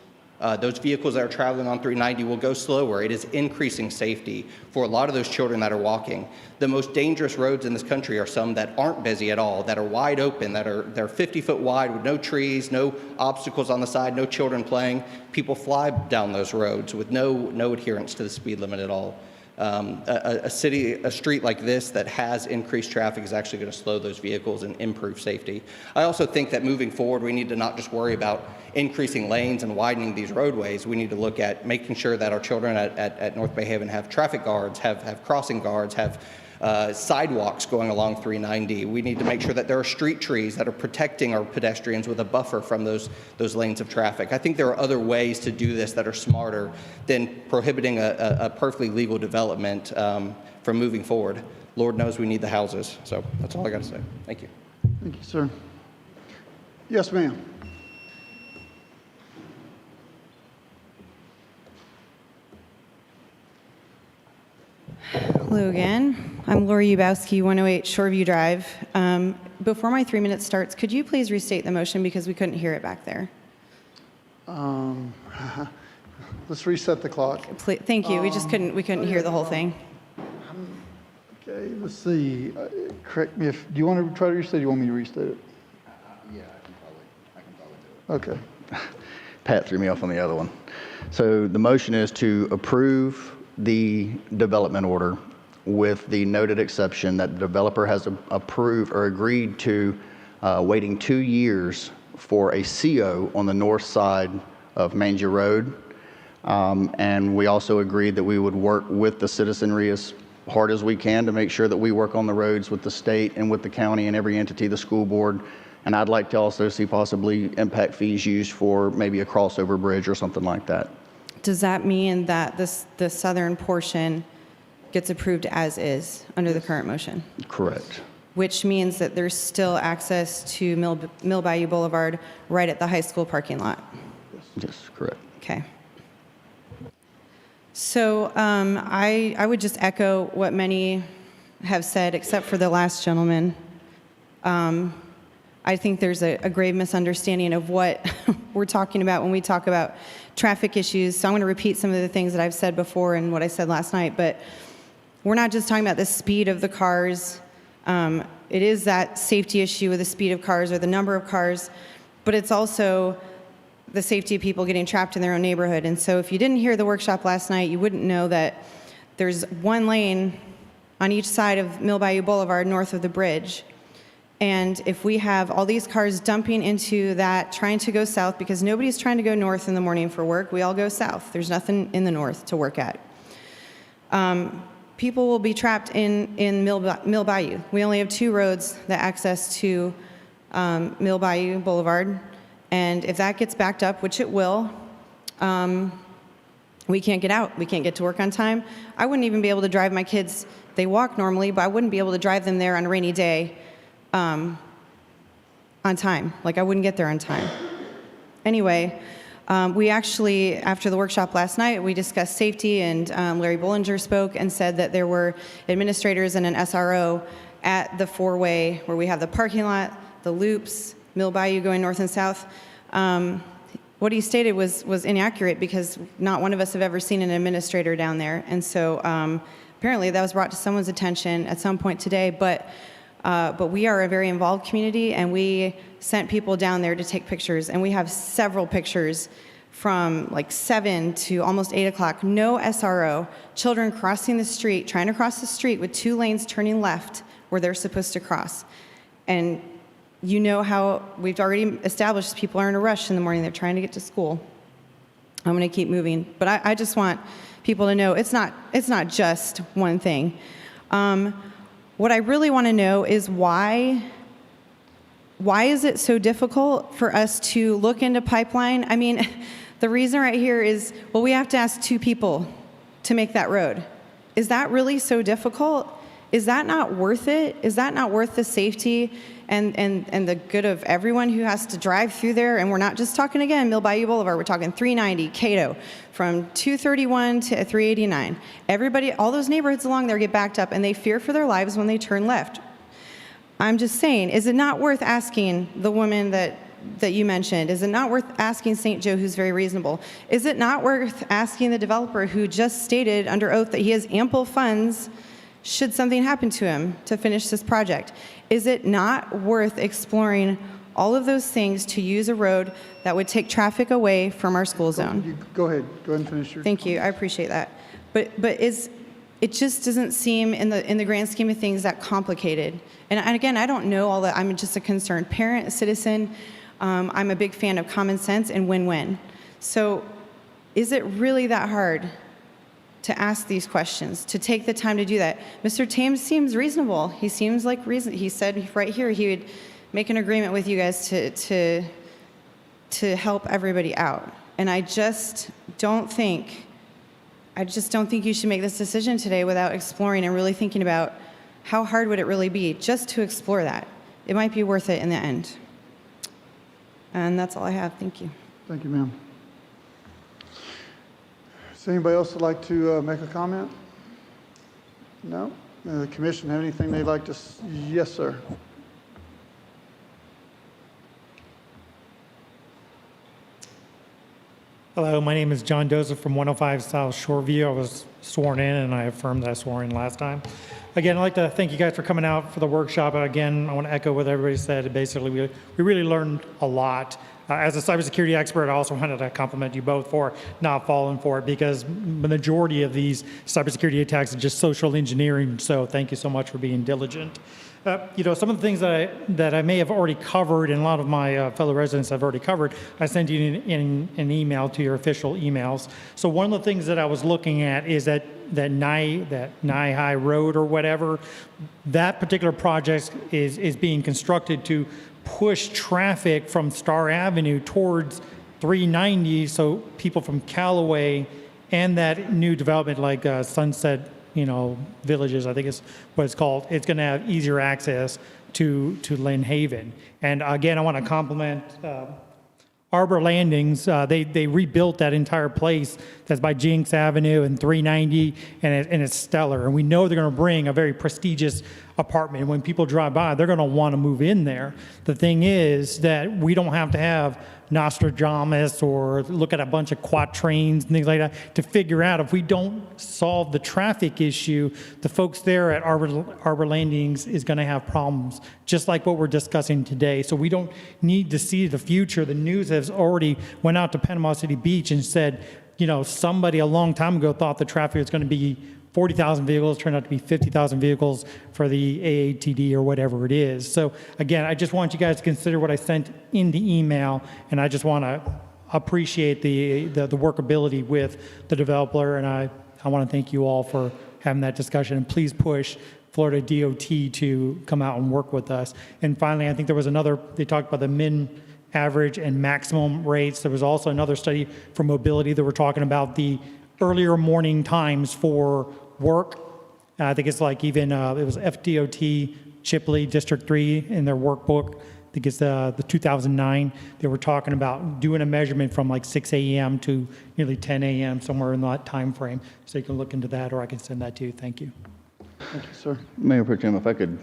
Those vehicles that are traveling on 390 will go slower. It is increasing safety for a lot of those children that are walking. The most dangerous roads in this country are some that aren't busy at all, that are wide open, they're 50 foot wide with no trees, no obstacles on the side, no children playing. People fly down those roads with no adherence to the speed limit at all. A street like this that has increased traffic is actually going to slow those vehicles and improve safety. I also think that moving forward, we need to not just worry about increasing lanes and widening these roadways. We need to look at making sure that our children at North Bay Haven have traffic guards, have crossing guards, have sidewalks going along 390. We need to make sure that there are street trees that are protecting our pedestrians with a buffer from those lanes of traffic. I think there are other ways to do this that are smarter than prohibiting a perfectly legal development from moving forward. Lord knows we need the houses. So that's all I got to say. Thank you. Thank you, sir. Yes, ma'am. Hello again. I'm Lori Ubowski, 108 Shoreview Drive. Before my 3 minutes starts, could you please restate the motion because we couldn't hear it back there? Let's reset the clock. Thank you. We couldn't hear the whole thing. Okay, let's see. Correct me if, do you want to try to restate or do you want me to restate it? Yeah, I can probably do it. Okay. Pat threw me off on the other one. So the motion is to approve the development order with the noted exception that the developer has approved or agreed to waiting 2 years for a CO on the north side of Manger Road. And we also agreed that we would work with the citizenry as hard as we can to make sure that we work on the roads with the state and with the county and every entity, the school board. And I'd like to also see possibly impact fees used for maybe a crossover bridge or something like that. Does that mean that the southern portion gets approved as is under the current motion? Correct. Which means that there's still access to Mill Bayou Boulevard right at the high school parking lot? Yes, correct. Okay. So I would just echo what many have said, except for the last gentleman. I think there's a grave misunderstanding of what we're talking about when we talk about traffic issues. So I'm going to repeat some of the things that I've said before and what I said last night, but we're not just talking about the speed of the cars. It is that safety issue with the speed of cars or the number of cars, but it's also the safety of people getting trapped in their own neighborhood. And so if you didn't hear the workshop last night, you wouldn't know that there's one lane on each side of Mill Bayou Boulevard north of the bridge. And if we have all these cars dumping into that, trying to go south, because nobody's trying to go north in the morning for work, we all go south. There's nothing in the north to work at. People will be trapped in Mill Bayou. We only have 2 roads that access to Mill Bayou Boulevard. And if that gets backed up, which it will, we can't get out. We can't get to work on time. I wouldn't even be able to drive my kids. They walk normally, but I wouldn't be able to drive them there on a rainy day on time. Like, I wouldn't get there on time. Anyway, we actually, after the workshop last night, we discussed safety, and Larry Bollinger spoke and said that there were administrators and an SRO at the 4-way where we have the parking lot, the loops, Mill Bayou going north and south. What he stated was inaccurate because not one of us have ever seen an administrator down there. And so apparently that was brought to someone's attention at some point today, but we are a very involved community, and we sent people down there to take pictures, and we have several pictures from like 7 to almost 8 o'clock. No SRO, children crossing the street, trying to cross the street with 2 lanes turning left where they're supposed to cross. And You know how we've already established people are in a rush in the morning. They're trying to get to school. I'm going to keep moving. But I just want people to know it's not just one thing. What I really want to know is why is it so difficult for us to look into pipeline? I mean, the reason right here is, well, we have to ask 2 people to make that road. Is that really so difficult? Is that not worth it? Is that not worth the safety and the good of everyone who has to drive through there? And we're not just talking, again, Mill Bayou Boulevard. We're talking 390, Cato, from 231 to 389. Everybody, all those neighborhoods along there get backed up, and they fear for their lives when they turn left. I'm just saying, is it not worth asking the woman that you mentioned? Is it not worth asking St. Joe, who's very reasonable? Is it not worth asking the developer who just stated under oath that he has ample funds should something happen to him to finish this project? Is it not worth exploring all of those things to use a road that would take traffic away from our school zone? Go ahead and finish your. Thank you, I appreciate that. But it just doesn't seem in the grand scheme of things that complicated. And again, I don't know all that. I'm just a concerned parent, a citizen. I'm a big fan of common sense and win-win. So is it really that hard to ask these questions, to take the time to do that? Mr. Tems seems reasonable. He seems like reason. He said right here he would make an agreement with you guys to help everybody out. And I just don't think you should make this decision today without exploring and really thinking about how hard would it really be just to explore that. It might be worth it in the end. And that's all I have. Thank you. Thank you, ma'am. Does anybody else would like to make a comment? No? The commission have anything they'd like to? Yes, sir. Hello, my name is John Joseph from 105 South Shoreview. I was sworn in, and I affirmed that I swore in last time. Again, I'd like to thank you guys for coming out for the workshop. Again, I want to echo what everybody said. Basically, we really learned a lot. As a cybersecurity expert, I also wanted to compliment you both for not falling for it, because the majority of these cybersecurity attacks are just social engineering. So thank you so much for being diligent. Some of the things that I may have already covered, and a lot of my fellow residents have already covered, I sent you in an email to your official emails. So one of the things that I was looking at is that Nye High Road or whatever, that particular project is being constructed to push traffic from Star Avenue towards 390, so people from Callaway and that new development like Sunset, Villages, I think is what it's called, it's going to have easier access to Lynn Haven. And again, I want to compliment Arbor Landings. They rebuilt that entire place that's by Jinx Avenue and 390, and it's stellar. And we know they're going to bring a very prestigious apartment. When people drive by, they're going to want to move in there. The thing is that we don't have to have Nostradamus or look at a bunch of quatrains and things like that to figure out if we don't solve the traffic issue, the folks there at Arbor Landings is going to have problems, just like what we're discussing today. So we don't need to see the future. The news has already went out to Panama City Beach and said, somebody a long time ago thought the traffic was going to be 40,000 vehicles, turned out to be 50,000 vehicles for the AATD or whatever it is. So again, I just want you guys to consider what I sent in the email, and I just want to appreciate the workability with the developer, and I want to thank you all for having that discussion, and please push Florida DOT to come out and work with us. And finally, I think there was they talked about the min, average, and maximum rates. There was also another study for mobility that we're talking about the earlier morning times for work. I think it's like even, it was FDOT, Chipley, District 3 in their workbook. I think it's the 2009. They were talking about doing a measurement from like 6 a.m. to nearly 10 a.m., somewhere in that time frame. So you can look into that, or I can send that to you. Thank you. Thank you, sir. Mayor Pro Tem, if I could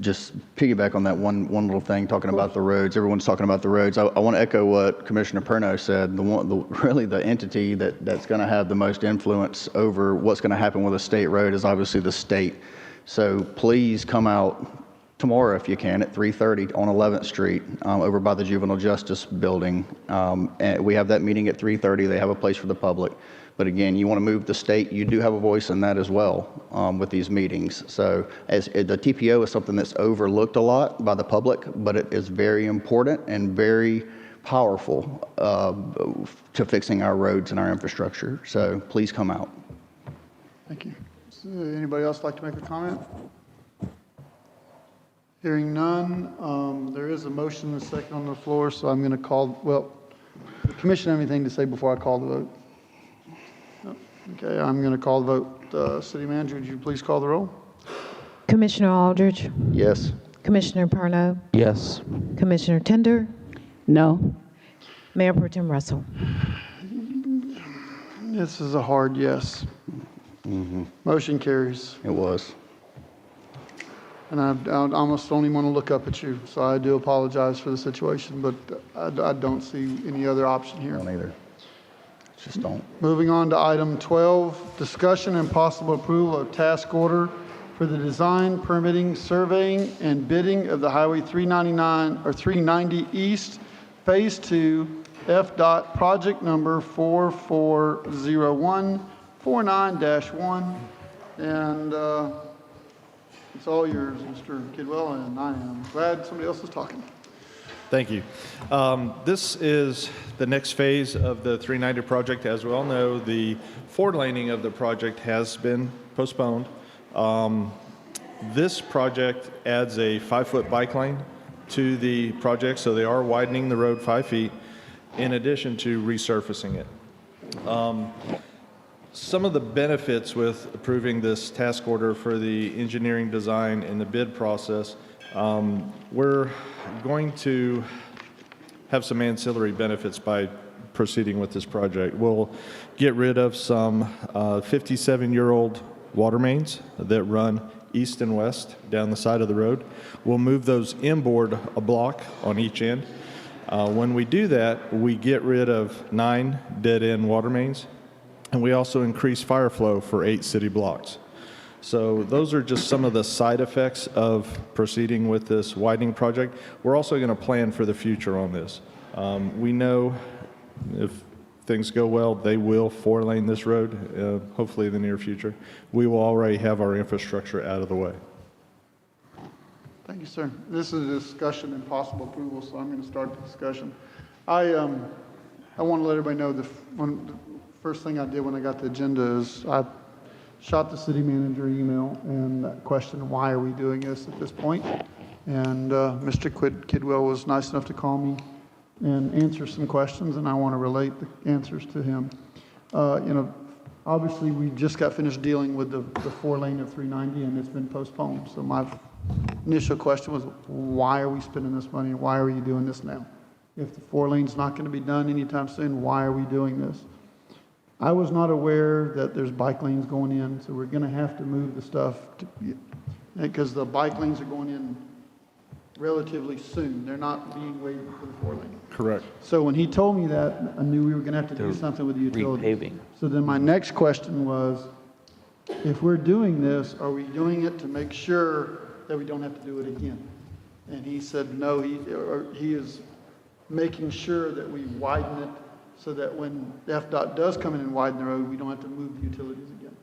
just piggyback on that one little thing, talking about the roads. Everyone's talking about the roads. I want to echo what Commissioner Perno said. Really the entity that's going to have the most influence over what's going to happen with a state road is obviously the state. So please come out tomorrow if you can at 3:30 on 11th Street over by the Juvenile Justice Building. And we have that meeting at 3:30. They have a place for the public. But again, you want to move the state, you do have a voice in that as well with these meetings. So the TPO is something that's overlooked a lot by the public, but it is very important and very powerful to fixing our roads and our infrastructure. So please come out. Thank you. Anybody else like to make a comment? Hearing none, there is a motion and a second on the floor, so I'm going to call, well, the commission have anything to say before I call the vote? No? Okay, I'm going to call the vote. City Manager, would you please call the roll? Commissioner Aldridge, Yes. Commissioner Parno, Yes. Commissioner Tender, No. Mayor Pro Tem Russell. This is a hard yes. Motion carries. It was. And I almost don't even want to look up at you, so I do apologize for the situation, but I don't see any other option here. I don't either. Just don't. Moving on to item 12, discussion and possible approval of task order for the design, permitting, surveying, and bidding of the Highway 399 or 390 East Phase 2 FDOT project number 440149-1. And it's all yours, Mr. Kidwell, and I am glad somebody else is talking. Thank you. This is the next phase of the 390 project. As we all know, the forward laning of the project has been postponed. This project adds a 5-foot bike lane to the project, so they are widening the road 5 feet in addition to resurfacing it. Some of the benefits with approving this task order for the engineering design and the bid process, we're going to have some ancillary benefits by proceeding with this project. We'll get rid of some 57-year-old water mains that run east and west down the side of the road. We'll move those inboard a block on each end. When we do that, we get rid of 9 dead-end water mains, and we also increase fire flow for 8 city blocks. So those are just some of the side effects of proceeding with this widening project. We're also going to plan for the future on this. We know if things go well, they will 4-lane this road, hopefully in the near future. We will already have our infrastructure out of the way. Thank you, sir. This is a discussion and possible approval, so I'm going to start the discussion. I want to let everybody know the first thing I did when I got the agenda is I shot the city manager an email and questioned why are we doing this at this point. And Mr. Kidwell was nice enough to call me and answer some questions, and I want to relate the answers to him. Obviously we just got finished dealing with the 4-lane of 390, and it's been postponed. So my initial question was, why are we spending this money, and why are you doing this now? If the 4-lane's not going to be done anytime soon, why are we doing this? I was not aware that there's bike lanes going in, so we're going to have to move the stuff because the bike lanes are going in relatively soon. They're not being waited for the 4-lane. Correct. So when he told me that, I knew we were going to have to do something with the utilities. Repaving. So then my next question was, if we're doing this, are we doing it to make sure that we don't have to do it again? And he said, no, he is making sure that we widen it so that when FDOT does come in and widen the road, we don't have to move the utilities again.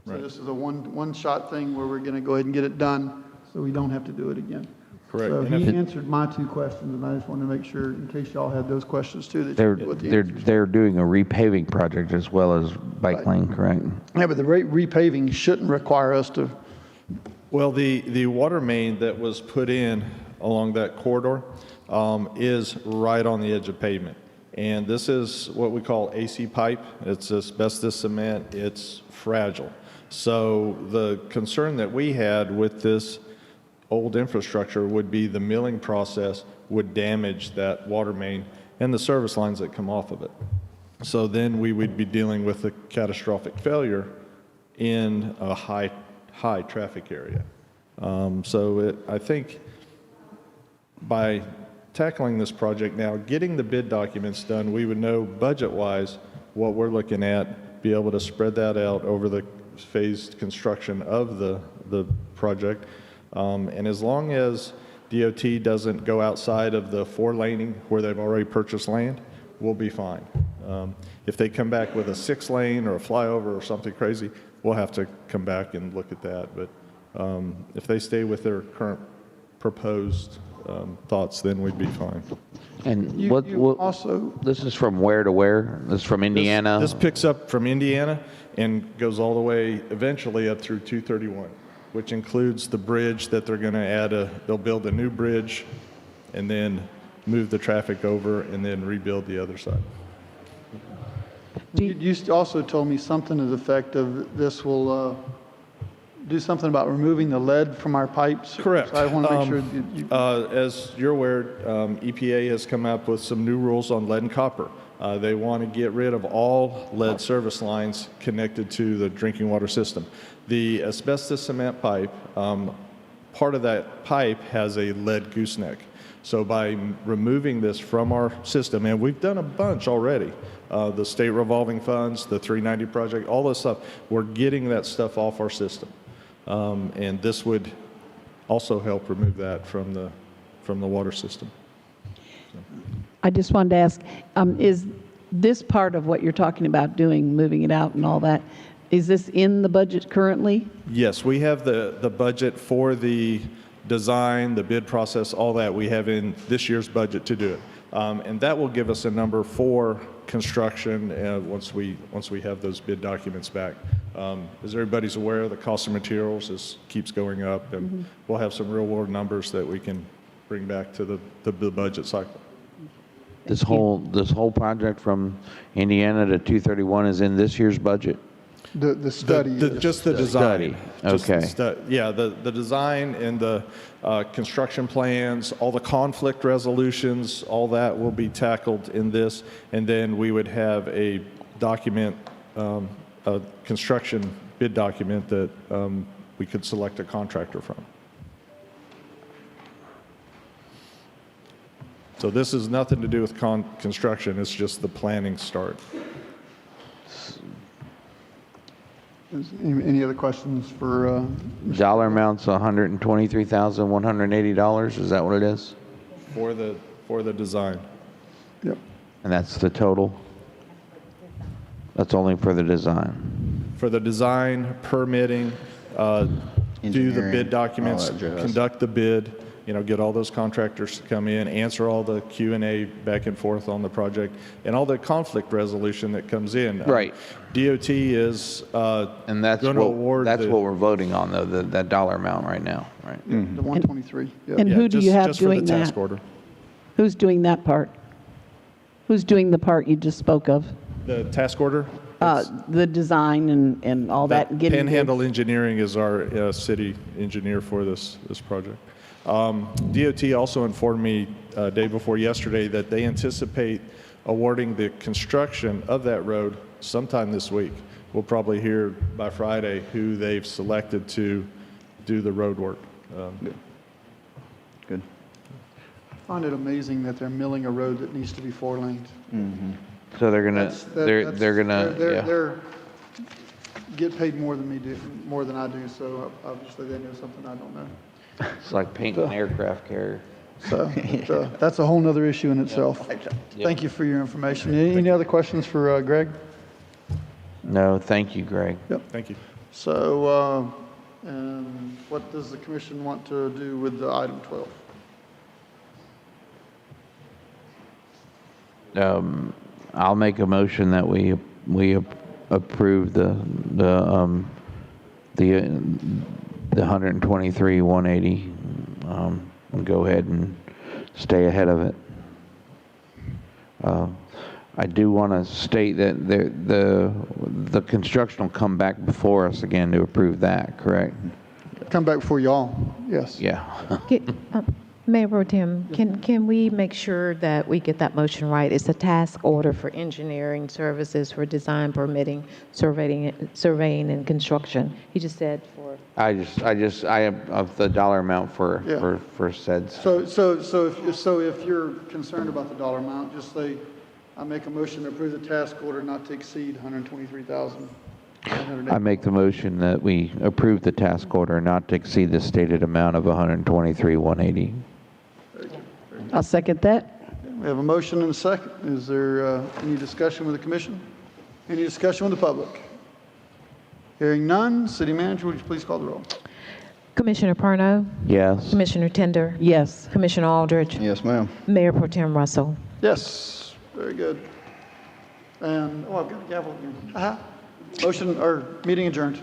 So Right. this is a one-shot thing where we're going to go ahead and get it done so we don't have to do it again. Correct. So And he if- answered my 2 questions, and I just wanted to make sure, in case y'all had those questions too, that They're, you knew what the they're, answers. they're doing a repaving project as well as bike lane, correct? Yeah, but the repaving shouldn't require us to. Well, the water main that was put in along that corridor is right on the edge of pavement. And this is what we call AC pipe. It's asbestos cement. It's fragile. So the concern that we had with this old infrastructure would be the milling process would damage that water main and the service lines that come off of it. So then we would be dealing with a catastrophic failure in a high traffic area. I think by tackling this project now, getting the bid documents done, we would know budget-wise what we're looking at, be able to spread that out over the phased construction of the project. And as long as DOT doesn't go outside of the 4-laning where they've already purchased land, we'll be fine. If they come back with a 6-lane or a flyover or something crazy, we'll have to come back and look at that. But if they stay with their current proposed thoughts, then we'd be fine. And You also, this is from where to where? This is from Indiana? This picks up from Indiana and goes all the way eventually up through 231, which includes the bridge that they're going to add they'll build a new bridge and then move the traffic over and then rebuild the other side. you also told me something to the effect of this will do something about removing the lead from our pipes. Correct. So I want to make sure As you're aware, EPA has come up with some new rules on lead and copper. They want to get rid of all lead service lines connected to the drinking water system. The asbestos cement pipe, part of that pipe has a lead gooseneck. So by removing this from our system, and we've done a bunch already, the state revolving funds, the 390 project, all this stuff, we're getting that stuff off our system. And this would also help remove that from the water system. I just wanted to ask, is this part of what you're talking about doing, moving it out and all that, is this in the budget currently? Yes, we have the budget for the design, the bid process, all that we have in this year's budget to do it. And that will give us a number for construction once we have those bid documents back. As everybody's aware, the cost of materials keeps going up, and we'll have some real world numbers that we can bring back to the budget cycle. This whole project from Indiana to 231 is in this year's budget? the study. Just the design. Okay. The design and the construction plans, all the conflict resolutions, all that will be tackled in this, and then we would have a document, a construction bid document that we could select a contractor from. So this has nothing to do with construction, it's just the planning start. Any other questions for? Dollar amount's $123,180, is that what it is? For the design. Yep. And that's the total? That's only for the design? For the design, permitting, do the bid documents, conduct the bid, get all those contractors to come in, answer all the Q&A back and forth on the project, and all the conflict resolution that comes in. Right. DOT is and that's going to award what we're voting on, though, that dollar amount right now, right? The 123. Yep. And who do you have doing for the that? task order. Who's doing that part? Who's doing the part you just spoke of? The task order? The design and all that. And getting Panhandle Engineering is our city engineer for this project. DOT also informed me day before yesterday that they anticipate awarding the construction of that road sometime this week. We'll probably hear by Friday who they've selected to do the road work. Good. I find it amazing that they're milling a road that needs to be 4 lanes. Mm-hmm. So they're gonna, They're get paid more than I do, so obviously they know something I don't know. It's like painting an aircraft carrier. So that's a whole nother issue in itself. Thank you for your information. Any other questions for Greg? No, thank you, Greg. Yep. Thank you. So what does the commission want to do with the item 12? I'll make a motion that we approve the 123,180 and go ahead and stay ahead of it. I do want to state that the construction will come back before us again to approve that, correct? Come back before y'all, yes. Yeah. Mayor Pro Tem, can we make sure that we get that motion right? It's a task order for engineering services for design, permitting, surveying and construction. He just said for. I have the dollar amount for said. So if you're concerned about the dollar amount, just say, I make a motion to approve the task order not to exceed $123,000. I make the motion that we approve the task order not to exceed the stated amount of $123,180. I'll second that. We have a motion and a second. Is there any discussion with the commission? Any discussion with the public? Hearing none, city manager, would you please call the roll? Commissioner Parno, Yes. Commissioner Tender, Yes. Commissioner Aldridge, Yes, ma'am. Mayor Pro Tem Russell. Yes, very good. And, oh, I've got a gavel again. Motion, or meeting adjourned.